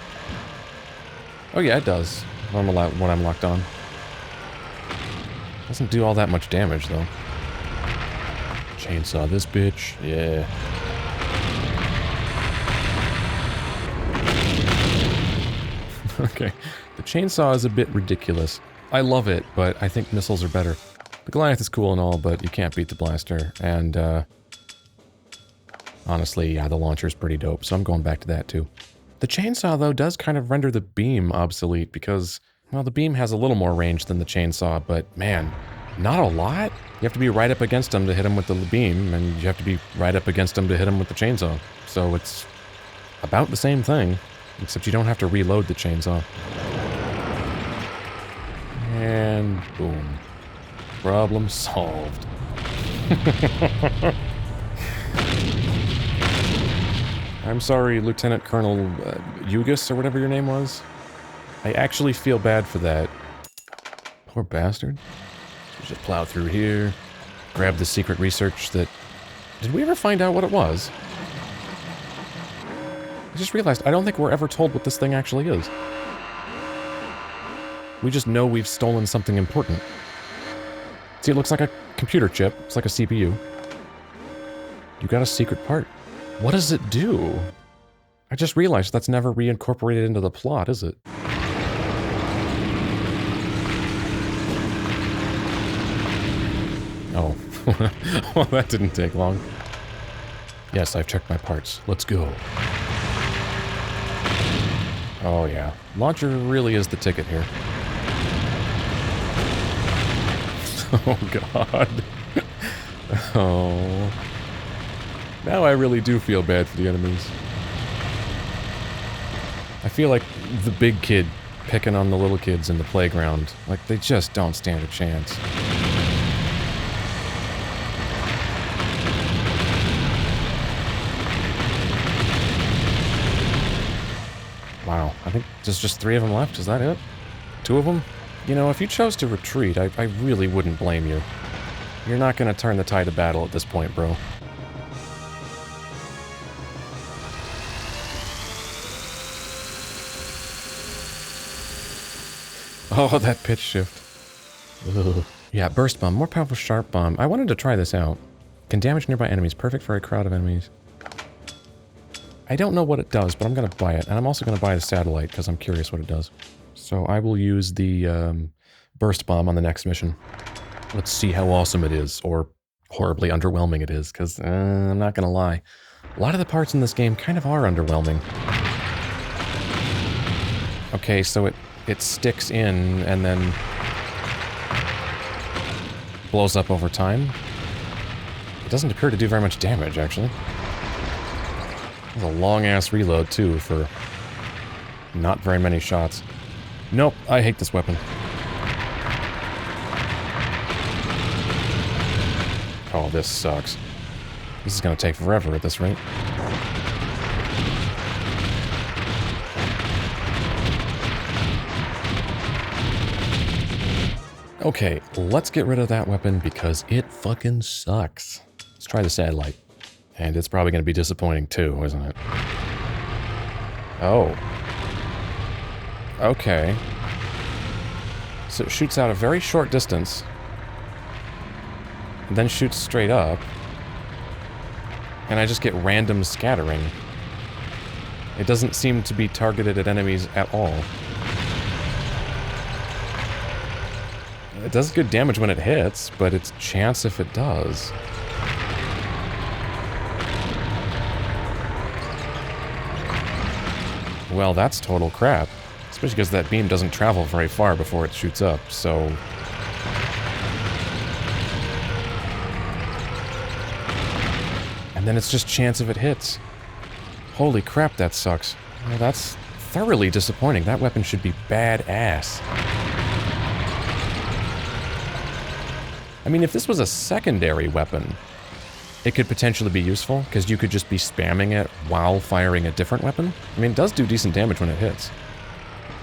Oh yeah, it does, when I'm locked on. Doesn't do all that much damage, though. Chainsaw this bitch, yeah. Okay, the chainsaw is a bit ridiculous. I love it, but I think missiles are better. The Goliath is cool and all, but you can't beat the blaster, and, honestly, yeah, the launcher's pretty dope, so I'm going back to that, too. The chainsaw, though, does kind of render the beam obsolete, because Well, the beam has a little more range than the chainsaw, but man, not a lot. You have to be right up against him to hit him with the beam, and you have to be right up against him to hit him with the chainsaw. So it's about the same thing, except you don't have to reload the chainsaw. And boom. Problem solved. I'm sorry, Lieutenant Colonel Yugis, or whatever your name was. I actually feel bad for that. Poor bastard. Just plow through here. Grab the secret research that... Did we ever find out what it was? I just realized I don't think we're ever told what this thing actually is. We just know we've stolen something important. See, it looks like a computer chip. It's like a CPU. You got a secret part. What does it do? I just realized that's never reincorporated into the plot, is it? Oh. Well, that didn't take long. Yes, I've checked my parts. Let's go. Oh, yeah. Launcher really is the ticket here. Oh, God. Oh. Now I really do feel bad for the enemies. I feel like the big kid picking on the little kids in the playground. Like, they just don't stand a chance. Wow, I think there's just 3 of them left. Is that it? 2 of them? You know, if you chose to retreat, I really wouldn't blame you. You're not gonna turn the tide of battle at this point, bro. Oh, that pitch shift. Ugh. Yeah, burst bomb. More powerful sharp bomb. I wanted to try this out. Can damage nearby enemies. Perfect for a crowd of enemies. I don't know what it does, but I'm going to buy it. And I'm also going to buy the satellite, because I'm curious what it does. So I will use the burst bomb on the next mission. Let's see how awesome it is, or horribly underwhelming it is, because I'm not going to lie. A lot of the parts in this game kind of are underwhelming. Okay, so it sticks in and then blows up over time. It doesn't appear to do very much damage, actually. It's a long-ass reload, too, for not very many shots. Nope, I hate this weapon. Oh, this sucks. This is gonna take forever at this rate. Okay, let's get rid of that weapon because it fucking sucks. Let's try the satellite. And it's probably going to be disappointing too, isn't it? Oh. Okay. So it shoots out a very short distance. And then shoots straight up. And I just get random scattering. It doesn't seem to be targeted at enemies at all. It does good damage when it hits, but it's chance if it does. Well, that's total crap. Especially because that beam doesn't travel very far before it shoots up, so... And then it's just chance if it hits. Holy crap, that sucks. Well, that's thoroughly disappointing. That weapon should be badass. I mean, if this was a secondary weapon, it could potentially be useful, because you could just be spamming it while firing a different weapon. I mean, it does do decent damage when it hits.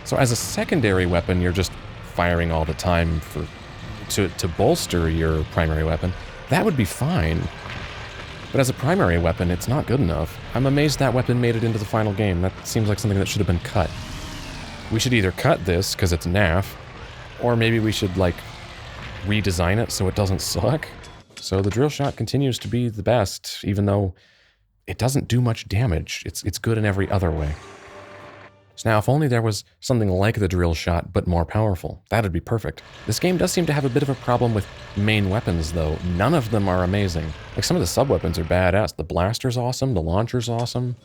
So as a secondary weapon, you're just firing all the time to bolster your primary weapon. That would be fine. But as a primary weapon, it's not good enough. I'm amazed that weapon made it into the final game. That seems like something that should have been cut. We should either cut this, because it's naff, or maybe we should, like, redesign it so it doesn't suck. So the drill shot continues to be the best, even though it doesn't do much damage. It's good in every other way. So now, if only there was something like the drill shot, but more powerful. That'd be perfect. This game does seem to have a bit of a problem with main weapons, though. None of them are amazing. Like, some of the sub-weapons are badass. The blaster's awesome, the launcher's awesome.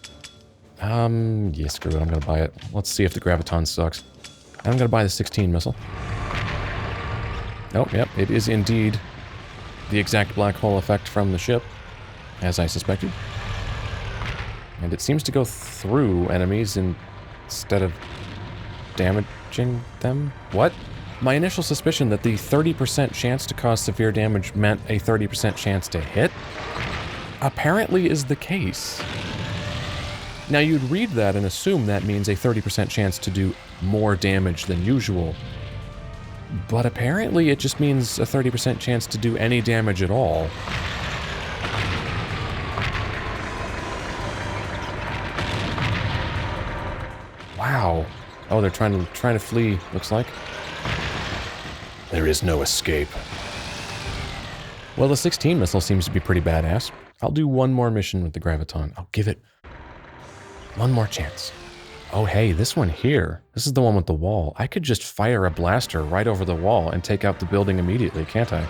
Yeah, screw it, I'm gonna buy it. Let's see if the Graviton sucks. I'm gonna buy the 16 missile. Oh, yep, it is indeed the exact black hole effect from the ship, as I suspected. And it seems to go through enemies instead of damaging them? What? My initial suspicion that the 30% chance to cause severe damage meant a 30% chance to hit apparently is the case. Now you'd read that and assume that means a 30% chance to do more damage than usual. But apparently it just means a 30% chance to do any damage at all. Wow. Oh, they're trying to flee, looks like. There is no escape. Well, the 16 missile seems to be pretty badass. I'll do one more mission with the Graviton. I'll give it one more chance. Oh, hey, this one here. This is the one with the wall. I could just fire a blaster right over the wall and take out the building immediately, can't I?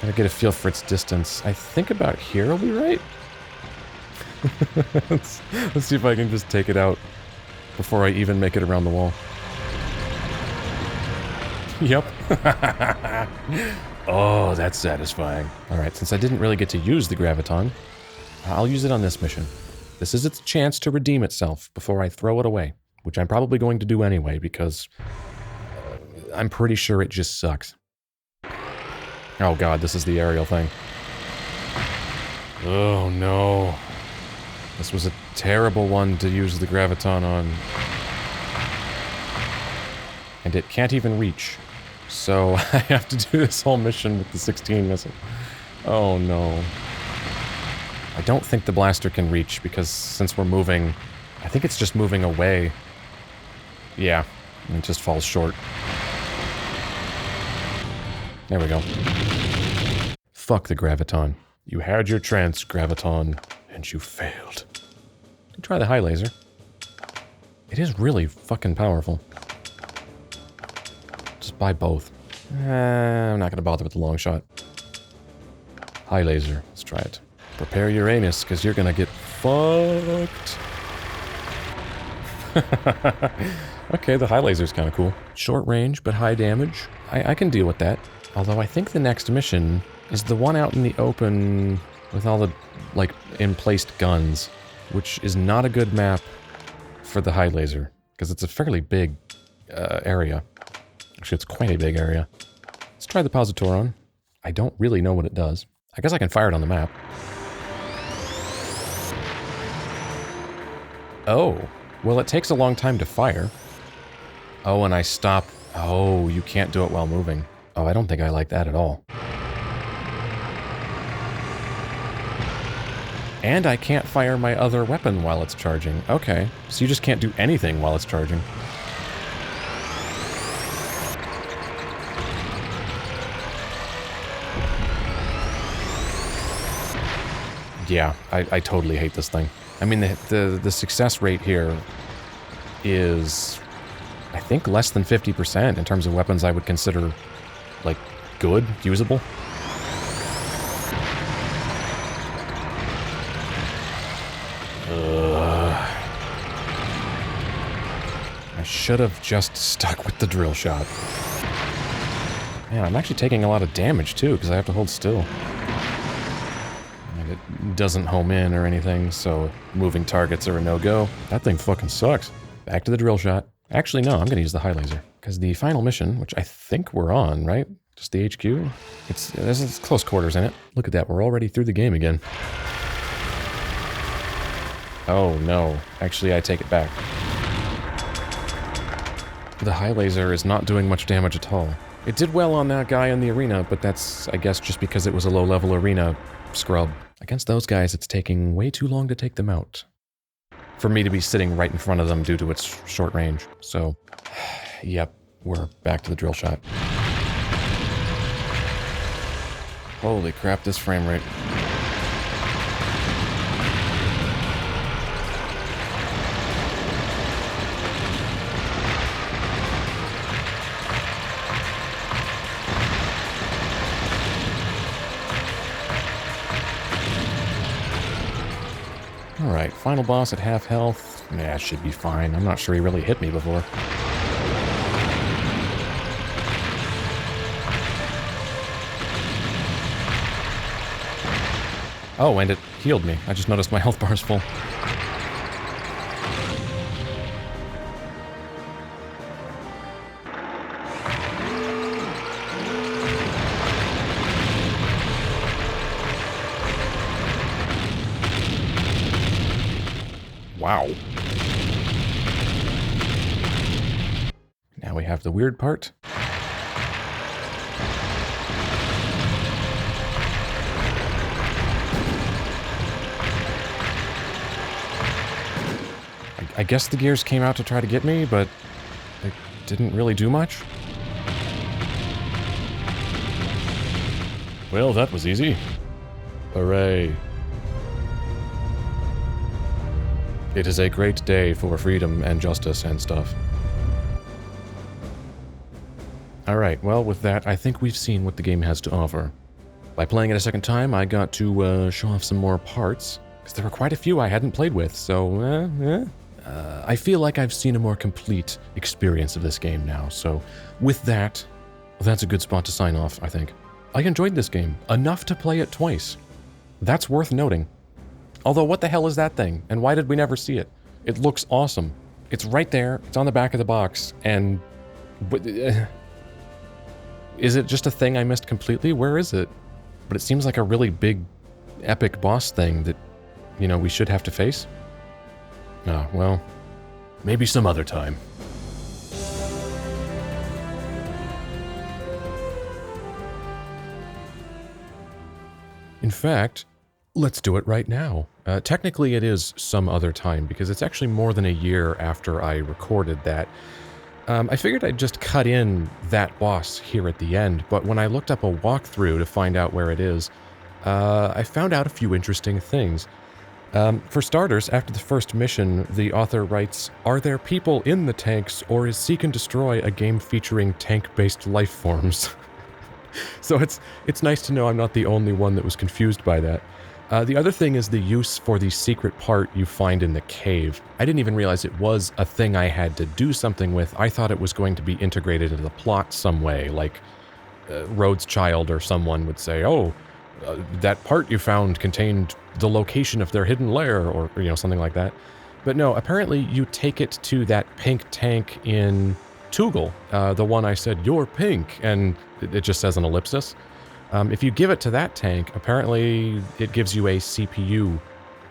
Gotta get a feel for its distance. I think about here will be right. Let's see if I can just take it out before I even make it around the wall. Yep. Oh, that's satisfying. Alright, since I didn't really get to use the Graviton, I'll use it on this mission. This is its chance to redeem itself before I throw it away, which I'm probably going to do anyway, because I'm pretty sure it just sucks. Oh god, this is the aerial thing. Oh no. This was a terrible one to use the Graviton on. And it can't even reach. So I have to do this whole mission with the 16 missile. Oh no. I don't think the blaster can reach, because since we're moving, I think it's just moving away. Yeah, it just falls short. There we go. Fuck the Graviton. You had your chance, Graviton, and you failed. Try the high laser. It is really fucking powerful. Just buy both. I'm not gonna bother with the long shot. High laser. Let's try it. Prepare your anus, because you're gonna get fucked. Okay, the high laser's kind of cool. Short range, but high damage. I can deal with that. Although I think the next mission is the one out in the open with all the, like, in-placed guns, which is not a good map for the high laser, because it's a fairly big area. Actually, it's quite a big area. Let's try the Positoron. I don't really know what it does. I guess I can fire it on the map. Oh, well, it takes a long time to fire. Oh, and I stop. Oh, you can't do it while moving. Oh, I don't think I like that at all. And I can't fire my other weapon while it's charging. Okay, so you just can't do anything while it's charging. Yeah, I totally hate this thing. I mean, the success rate here is, I think, less than 50% in terms of weapons I would consider, like, good, usable. I should have just stuck with the drill shot. Man, I'm actually taking a lot of damage, too, because I have to hold still. And it doesn't home in or anything, so moving targets are a no-go. That thing fucking sucks. Back to the drill shot. Actually, no, I'm going to use the high laser. Because the final mission, which I think we're on, right? Just the HQ? There's close quarters in it. Look at that, we're already through the game again. Oh, no. Actually, I take it back. The high laser is not doing much damage at all. It did well on that guy in the arena, but that's, I guess, just because it was a low-level arena scrub. Against those guys, it's taking way too long to take them out. For me to be sitting right in front of them due to its short range. So, yep, we're back to the drill shot. Holy crap, this frame rate. Alright, final boss at half health. Nah, should be fine. I'm not sure he really hit me before. Oh, and it healed me. I just noticed my health bar is full. Wow. Now we have the weird part. I guess the gears came out to try to get me, but they didn't really do much. Well, that was easy. Hooray. It is a great day for freedom and justice and stuff. Alright, well, with that, I think we've seen what the game has to offer. By playing it a second time, I got to show off some more parts, because there were quite a few I hadn't played with, so I feel like I've seen a more complete experience of this game now, so with that, that's a good spot to sign off, I think. I enjoyed this game, enough to play it twice. That's worth noting. Although, what the hell is that thing, and why did we never see it? It looks awesome. It's right there, it's on the back of the box, and... is it just a thing I missed completely? Where is it? But it seems like a really big, epic boss thing that, you know, we should have to face. Ah, well, maybe some other time. In fact, let's do it right now. Technically it is some other time, because it's actually more than a year after I recorded that. I figured I'd just cut in that boss here at the end, but when I looked up a walkthrough to find out where it is, I found out a few interesting things. For starters, after the first mission, the author writes, "Are there people in the tanks, or is Seek and Destroy a game featuring tank-based life forms?" So it's nice to know I'm not the only one that was confused by that. The other thing is the use for the secret part you find in the cave. I didn't even realize it was a thing I had to do something with. I thought it was going to be integrated into the plot some way, like Rhodes' child or someone would say, "Oh, that part you found contained the location of their hidden lair," or, you know, something like that. But no, apparently you take it to that pink tank in Toogle, the one I said, "You're pink," and it just says an ellipsis. If you give it to that tank, apparently it gives you a CPU,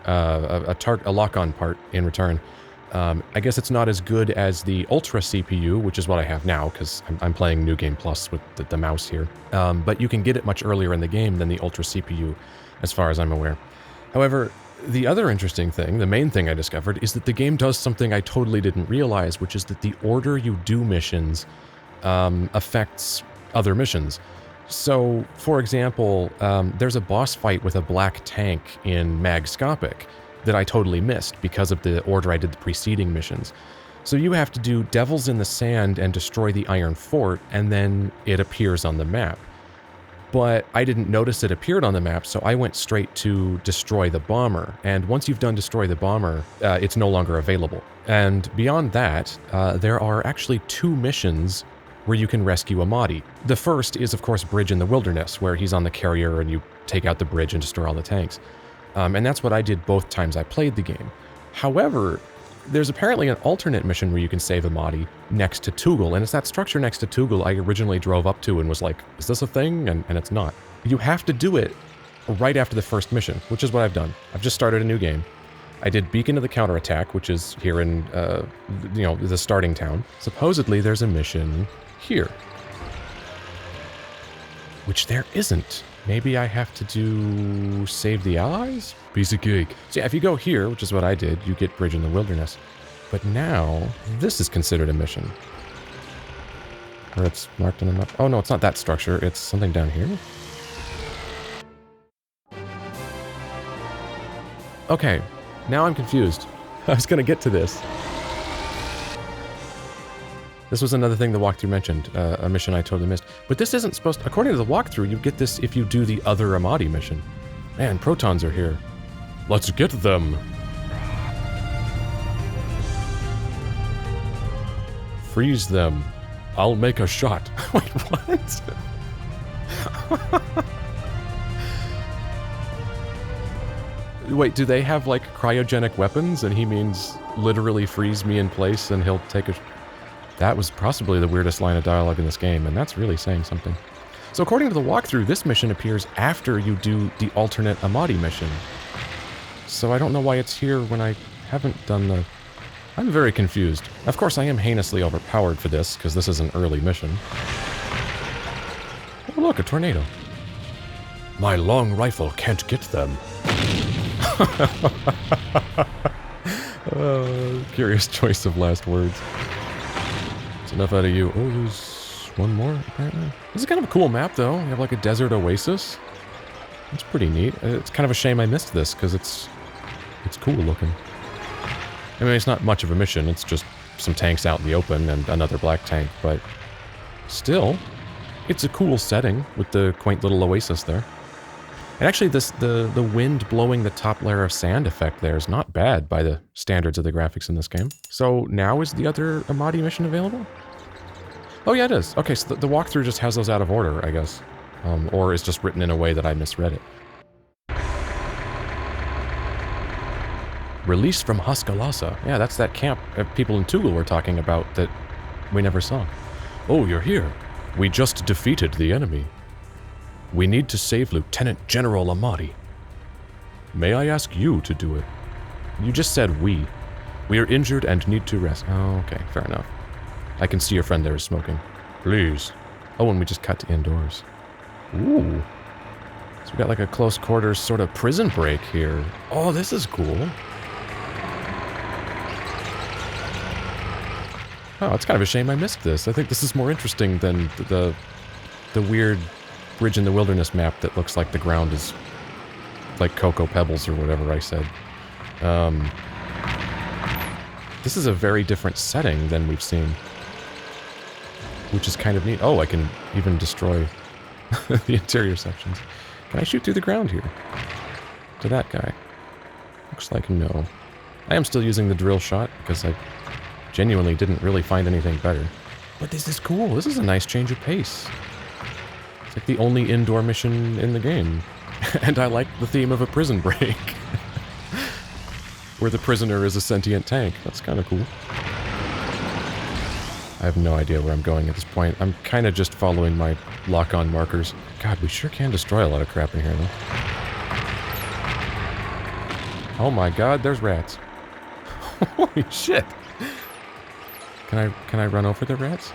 a lock-on part in return. I guess it's not as good as the Ultra CPU, which is what I have now, because I'm playing New Game Plus with the mouse here. But you can get it much earlier in the game than the Ultra CPU, as far as I'm aware. However, the other interesting thing, the main thing I discovered, is that the game does something I totally didn't realize, which is that the order you do missions affects other missions. So, for example, there's a boss fight with a black tank in Magscopic that I totally missed because of the order I did the preceding missions. So you have to do Devils in the Sand and destroy the Iron Fort, and then it appears on the map. But I didn't notice it appeared on the map, so I went straight to Destroy the Bomber. And once you've done Destroy the Bomber, it's no longer available. And beyond that, there are actually 2 missions where you can rescue Ahmadi. The first is, of course, Bridge in the Wilderness, where he's on the carrier and you take out the bridge and destroy all the tanks. And that's what I did both times I played the game. However, there's apparently an alternate mission where you can save Ahmadi next to Toogle, and it's that structure next to Toogle I originally drove up to and was like, is this a thing? And it's not. You have to do it right after the first mission, which is what I've done. I've just started a new game. I did Beacon of the Counterattack, which is here in, the starting town. Supposedly there's a mission here, which there isn't. Maybe I have to do Save the Allies? Piece of cake. So yeah, if you go here, which is what I did, you get Bridge in the Wilderness. But now, this is considered a mission. Or it's marked on the map. Oh no, it's not that structure, it's something down here. Okay, now I'm confused. I was gonna get to this. This was another thing the walkthrough mentioned, a mission I totally missed. But this isn't supposed to, according to the walkthrough, you get this if you do the other Ahmadi mission. Man, protons are here. Let's get them! Freeze them. I'll make a shot. Wait, what? Wait, do they have, like, cryogenic weapons, and he means literally freeze me in place and he'll take a... That was possibly the weirdest line of dialogue in this game, and that's really saying something. So according to the walkthrough, this mission appears after you do the alternate Ahmadi mission. So I don't know why it's here when I haven't done the... I'm very confused. Of course, I am heinously overpowered for this, because this is an early mission. Oh, look, a tornado. My long rifle can't get them. Curious choice of last words. It's enough out of you. Oh, there's one more, apparently. This is kind of a cool map, though. You have, like, a desert oasis. It's pretty neat. It's kind of a shame I missed this, because it's cool looking. I mean, it's not much of a mission. It's just some tanks out in the open and another black tank, but still, it's a cool setting with the quaint little oasis there. And actually, the wind blowing the top layer of sand effect there is not bad by the standards of the graphics in this game. So now is the other Ahmadi mission available? Oh yeah, it is. Okay, so the walkthrough just has those out of order, I guess. Or is just written in a way that I misread it. Release from Hascallasa. Yeah, that's that camp people in Tugul were talking about that we never saw. Oh, you're here. We just defeated the enemy. We need to save Lieutenant General Ahmadi. May I ask you to do it? You just said we. We are injured and need to rest. Oh, okay, fair enough. I can see your friend there is smoking. Please. Oh, and we just cut to indoors. Ooh. So we got like a close quarters sort of prison break here. Oh, this is cool. Oh, it's kind of a shame I missed this. I think this is more interesting than the weird Bridge in the Wilderness map that looks like the ground is like Cocoa Pebbles or whatever I said. This is a very different setting than we've seen, which is kind of neat. Oh, I can even destroy the interior sections. Can I shoot through the ground here? To that guy? Looks like no. I am still using the drill shot because I genuinely didn't really find anything better. But this is cool. This is a nice change of pace. It's like the only indoor mission in the game. And I like the theme of a prison break. Where the prisoner is a sentient tank. That's kind of cool. I have no idea where I'm going at this point. I'm kind of just following my lock-on markers. God, we sure can destroy a lot of crap in here, though. Oh my god, there's rats. Holy shit! Can I run over the rats?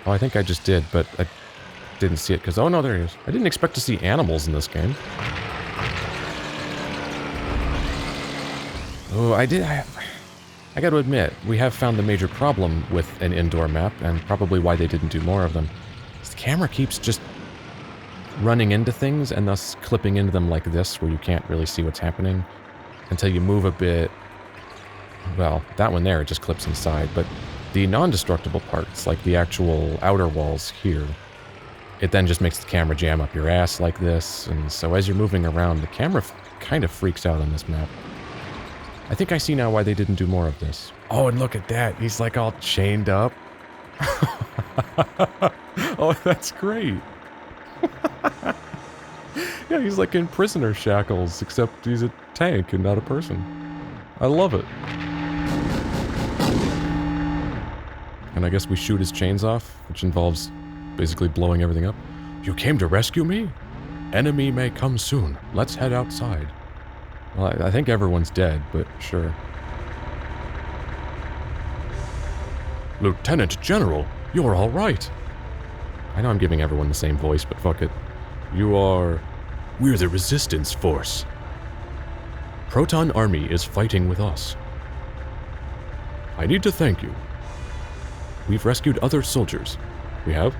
Oh, I think I just did, but I didn't see it because... Oh no, there he is. I didn't expect to see animals in this game. Oh, I got to admit, we have found the major problem with an indoor map, and probably why they didn't do more of them. The camera keeps just running into things, and thus clipping into them like this, where you can't really see what's happening, until you move a bit. Well, that one there, it just clips inside, but the non-destructible parts, like the actual outer walls here, it then just makes the camera jam up your ass like this, and so as you're moving around, the camera kind of freaks out on this map. I think I see now why they didn't do more of this. Oh, and look at that. He's like all chained up. Oh, that's great. Yeah, he's like in prisoner shackles, except he's a tank and not a person. I love it. And I guess we shoot his chains off, which involves basically blowing everything up. You came to rescue me? Enemy may come soon. Let's head outside. Well, I think everyone's dead, but sure. Lieutenant General, you're all right. I know I'm giving everyone the same voice, but fuck it. You are... We're the Resistance Force. Proton Army is fighting with us. I need to thank you. We've rescued other soldiers. We have?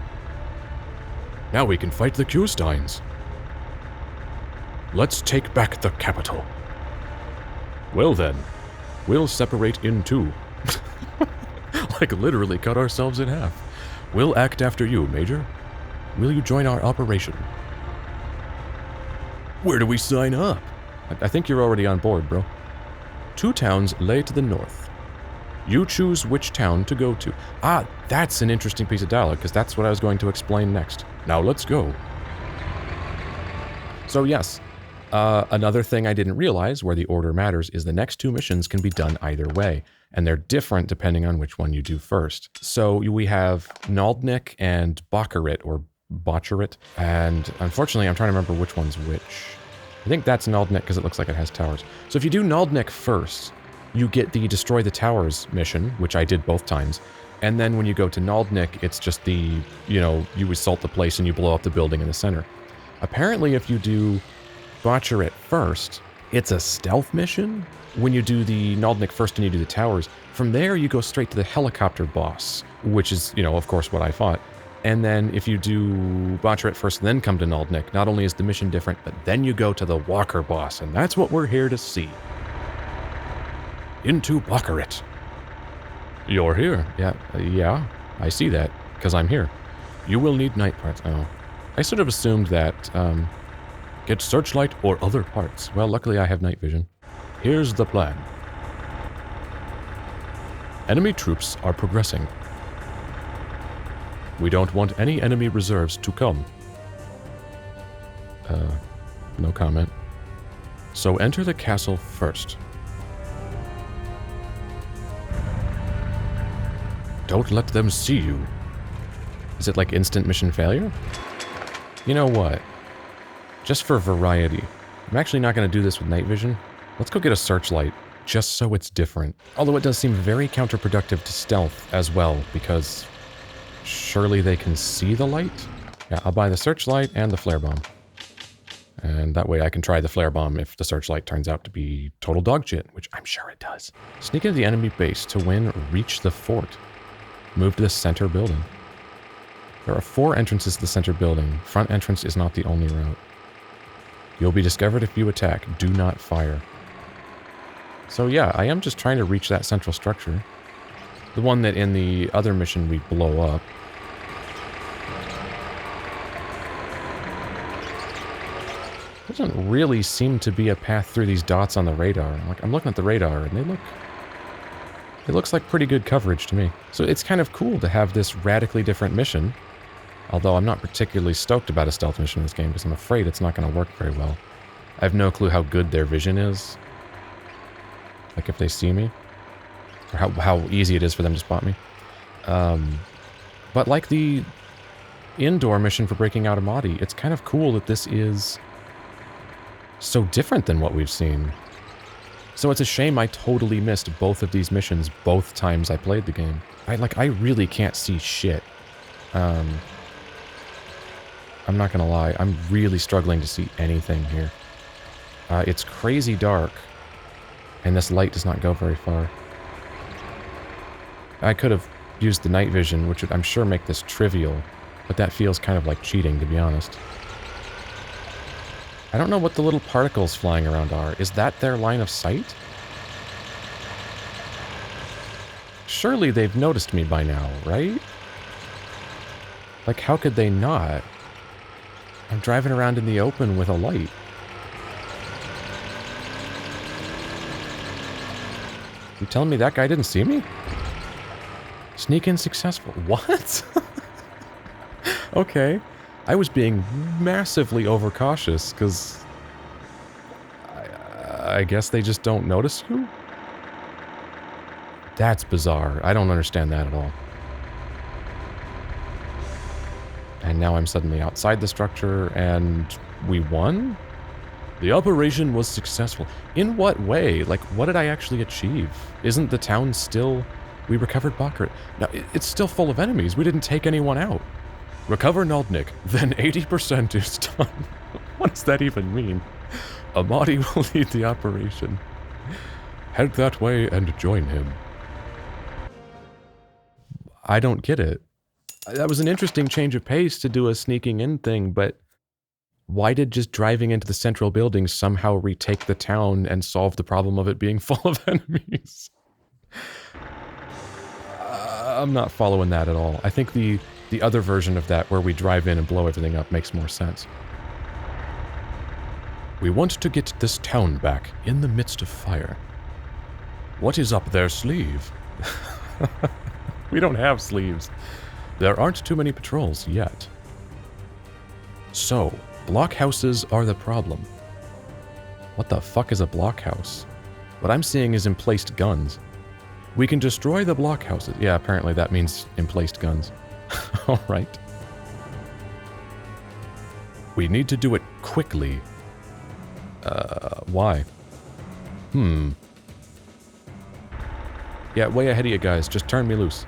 Now we can fight the Q-steins. Let's take back the capital. Well then, we'll separate in two. Like literally cut ourselves in half. We'll act after you, Major. Will you join our operation? Where do we sign up? I think you're already on board, bro. 2 towns lay to the north. You choose which town to go to. Ah, that's an interesting piece of dialogue, because that's what I was going to explain next. Now let's go. So yes, Another thing I didn't realize, where the order matters, is the next 2 missions can be done either way, and they're different depending on which one you do first. So we have Naldnik and Bacherit, or Bacherit, and unfortunately I'm trying to remember which one's which. I think that's Naldnik because it looks like it has towers. So if you do Naldnik first, you get the Destroy the Towers mission, which I did both times, and then when you go to Naldnik, it's just the, you assault the place and you blow up the building in the center. Apparently if you do Bacherit first, it's a stealth mission. When you do the Naldnik first and you do the towers, from there you go straight to the helicopter boss, which is, of course what I fought. And then if you do Bacherit first and then come to Naldnik, not only is the mission different, but then you go to the Walker boss, and that's what we're here to see. Into Bacherit. You're here. Yeah, I see that, because I'm here. You will need night parts. Oh. I sort of assumed that, get searchlight or other parts. Well, luckily I have night vision. Here's the plan. Enemy troops are progressing. We don't want any enemy reserves to come. No comment. So enter the castle first. Don't let them see you. Is it like instant mission failure? You know what? Just for variety, I'm actually not going to do this with night vision. Let's go get a searchlight, just so it's different. Although it does seem very counterproductive to stealth as well, because surely they can see the light? Yeah, I'll buy the searchlight and the flare bomb. And that way I can try the flare bomb if the searchlight turns out to be total dog shit, which I'm sure it does. Sneak into the enemy base to win, reach the fort. Move to the center building. There are 4 entrances to the center building. Front entrance is not the only route. You'll be discovered if you attack. Do not fire. So yeah, I am just trying to reach that central structure. The one that in the other mission we blow up. Doesn't really seem to be a path through these dots on the radar. I'm looking at the radar and it looks like pretty good coverage to me. So it's kind of cool to have this radically different mission. Although I'm not particularly stoked about a stealth mission in this game because I'm afraid it's not going to work very well. I have no clue how good their vision is. Like if they see me. Or how easy it is for them to spot me. But like the indoor mission for breaking out Ahmadi, it's kind of cool that this is so different than what we've seen. So it's a shame I totally missed both of these missions both times I played the game. I really can't see shit. I'm not gonna lie, I'm really struggling to see anything here. It's crazy dark, and this light does not go very far. I could have used the night vision, which would, I'm sure, make this trivial, but that feels kind of like cheating, to be honest. I don't know what the little particles flying around are. Is that their line of sight? Surely they've noticed me by now, right? Like, how could they not? I'm driving around in the open with a light. You telling me that guy didn't see me? Sneak in successful. What? Okay. I was being massively overcautious, because I guess they just don't notice you? That's bizarre. I don't understand that at all. And now I'm suddenly outside the structure, and we won? The operation was successful. In what way? Like, what did I actually achieve? Isn't the town still... We recovered Bacherit. Now, it's still full of enemies. We didn't take anyone out. Recover Naldnik, then 80% is done. What does that even mean? Ahmadi will lead the operation. Head that way and join him. I don't get it. That was an interesting change of pace to do a sneaking in thing, but why did just driving into the central building somehow retake the town and solve the problem of it being full of enemies? I'm not following that at all. I think the other version of that, where we drive in and blow everything up, makes more sense. We want to get this town back in the midst of fire. What is up their sleeve? We don't have sleeves. There aren't too many patrols yet. So, blockhouses are the problem. What the fuck is a blockhouse? What I'm seeing is emplaced guns. We can destroy the blockhouses. Yeah, apparently that means emplaced guns. Alright. We need to do it quickly. Why? Yeah, way ahead of you guys. Just turn me loose.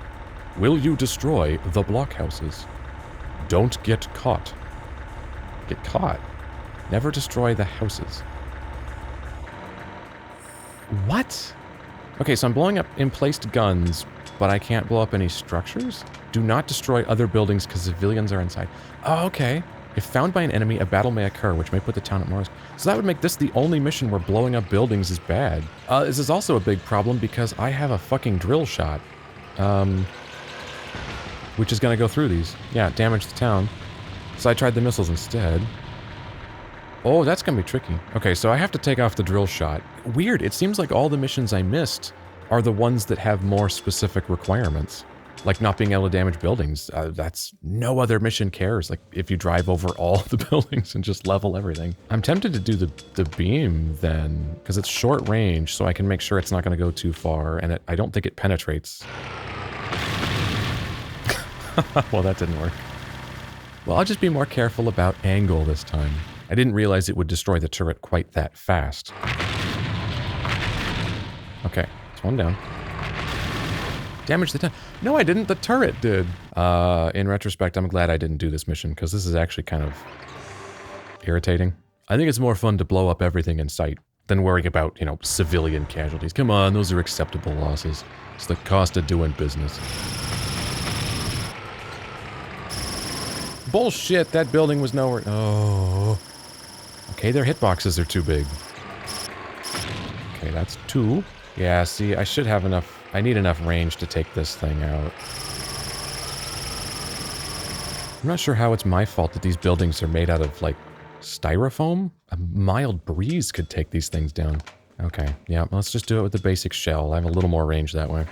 Will you destroy the blockhouses? Don't get caught. Get caught? Never destroy the houses. What? Okay, so I'm blowing up emplaced guns, but I can't blow up any structures? Do not destroy other buildings because civilians are inside. Oh, okay. If found by an enemy, a battle may occur, which may put the town at more risk. So that would make this the only mission where blowing up buildings is bad. This is also a big problem because I have a fucking drill shot. Which is gonna go through these. Yeah, damage the town. So I tried the missiles instead. Oh, that's gonna be tricky. Okay, so I have to take off the drill shot. Weird, it seems like all the missions I missed are the ones that have more specific requirements. Like not being able to damage buildings. That's... no other mission cares. Like, if you drive over all the buildings and just level everything. I'm tempted to do the beam, then, because it's short range, so I can make sure it's not gonna go too far, and I don't think it penetrates. Well, that didn't work. Well, I'll just be more careful about angle this time. I didn't realize it would destroy the turret quite that fast. Okay, it's one down. Damage the town. No, I didn't. The turret did. In retrospect, I'm glad I didn't do this mission, because this is actually kind of irritating. I think it's more fun to blow up everything in sight than worrying about, you know, civilian casualties. Come on, those are acceptable losses. It's the cost of doing business. Bullshit, that building was nowhere... oh. Okay, their hitboxes are too big. Okay, that's 2. Yeah, see, I should have enough... I need enough range to take this thing out. I'm not sure how it's my fault that these buildings are made out of, like, styrofoam? A mild breeze could take these things down. Okay, yeah, let's just do it with the basic shell. I have a little more range that way.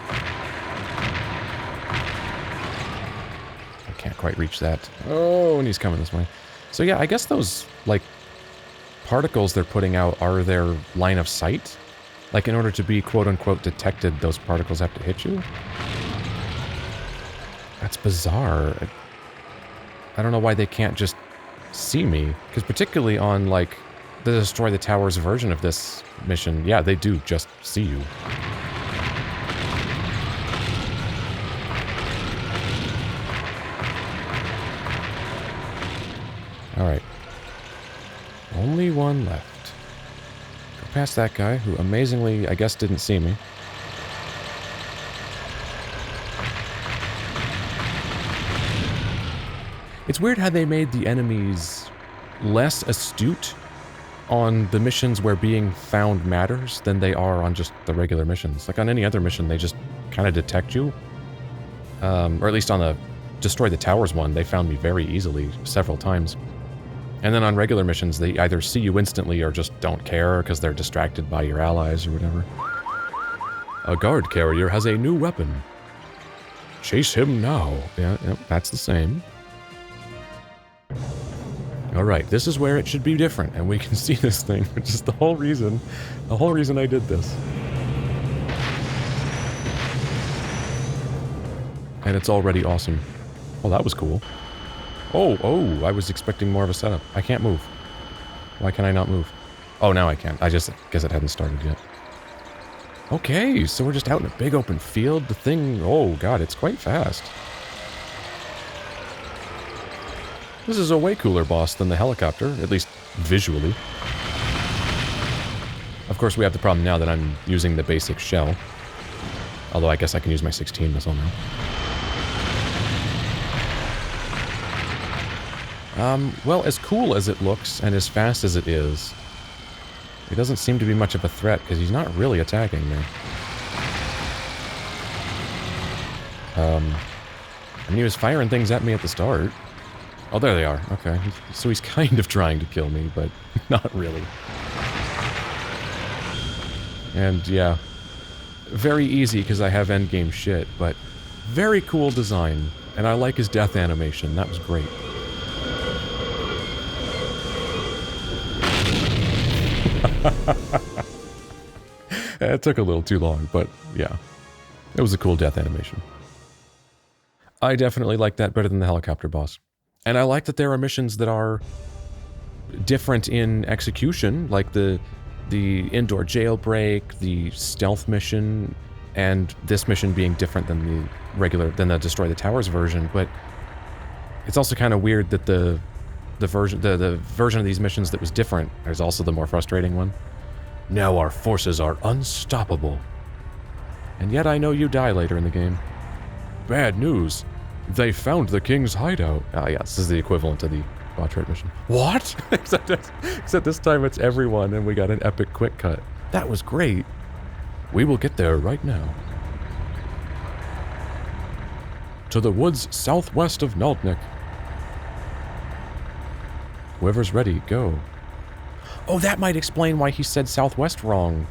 Can't quite reach that. Oh, and he's coming this way. So yeah, I guess those, like, particles they're putting out are their line of sight? Like, in order to be quote-unquote detected, those particles have to hit you? That's bizarre. I don't know why they can't just see me. Because particularly on, like, the Destroy the Towers version of this mission, yeah, they do just see you. Alright. Only one left. Go past that guy, who amazingly, I guess, didn't see me. It's weird how they made the enemies less astute on the missions where being found matters than they are on just the regular missions. Like, on any other mission, they just kind of detect you. Or at least on the Destroy the Towers one, they found me very easily, several times. And then on regular missions, they either see you instantly or just don't care because they're distracted by your allies or whatever. A guard carrier has a new weapon. Chase him now. Yeah, that's the same. Alright, this is where it should be different, and we can see this thing, which is the whole reason I did this. And it's already awesome. Oh, that was cool. Oh, I was expecting more of a setup. I can't move. Why can I not move? Oh, now I can. I just guess it hadn't started yet. Okay, so we're just out in a big open field. The thing... oh, God, it's quite fast. This is a way cooler boss than the helicopter, at least visually. Of course, we have the problem now that I'm using the basic shell. Although I guess I can use my 16 missile now. Well, as cool as it looks, and as fast as it is, it doesn't seem to be much of a threat, because he's not really attacking me. And he was firing things at me at the start. Oh, there they are. Okay. So he's kind of trying to kill me, but not really. And, yeah. Very easy, because I have endgame shit, but very cool design. And I like his death animation. That was great. It took a little too long, but yeah. It was a cool death animation. I definitely like that better than the helicopter boss. And I like that there are missions that are different in execution, like the indoor jailbreak, the stealth mission, and this mission being different than the Destroy the Towers version, but it's also kind of weird that the version of these missions that was different is also the more frustrating one. Now our forces are unstoppable. And yet I know you die later in the game. Bad news. They found the king's hideout. Ah, yeah, this is the equivalent to the Bacherit mission. What? except this time it's everyone and we got an epic quick cut. That was great. We will get there right now. To the woods southwest of Naldnik. Whoever's ready, go. Oh, that might explain why he said southwest wrong.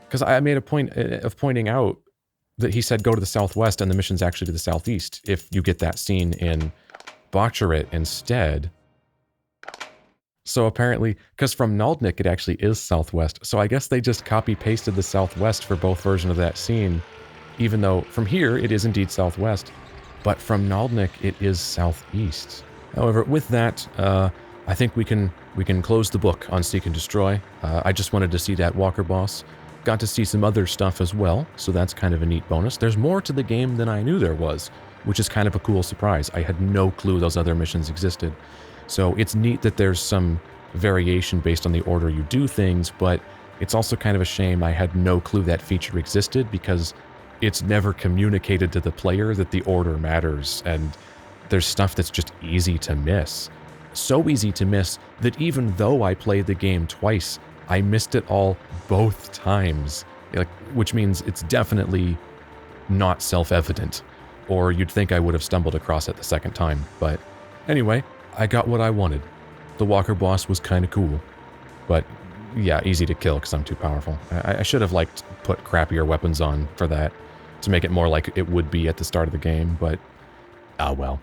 Because I made a point of pointing out that he said go to the southwest and the mission's actually to the southeast, if you get that scene in Bacherit instead. So apparently, because from Naldnik it actually is southwest, so I guess they just copy-pasted the southwest for both versions of that scene, even though from here it is indeed southwest, but from Naldnik it is southeast. However, with that, I think we can close the book on Seek and Destroy. I just wanted to see that Walker boss. Got to see some other stuff as well, so that's kind of a neat bonus. There's more to the game than I knew there was, which is kind of a cool surprise. I had no clue those other missions existed. So it's neat that there's some variation based on the order you do things, but it's also kind of a shame I had no clue that feature existed because it's never communicated to the player that the order matters, and there's stuff that's just easy to miss. So easy to miss that even though I played the game twice, I missed it all both times, which means it's definitely not self-evident, or you'd think I would have stumbled across it the second time. But anyway, I got what I wanted. The Walker boss was kind of cool, but yeah, easy to kill because I'm too powerful. I should have put crappier weapons on for that to make it more like it would be at the start of the game, but ah well.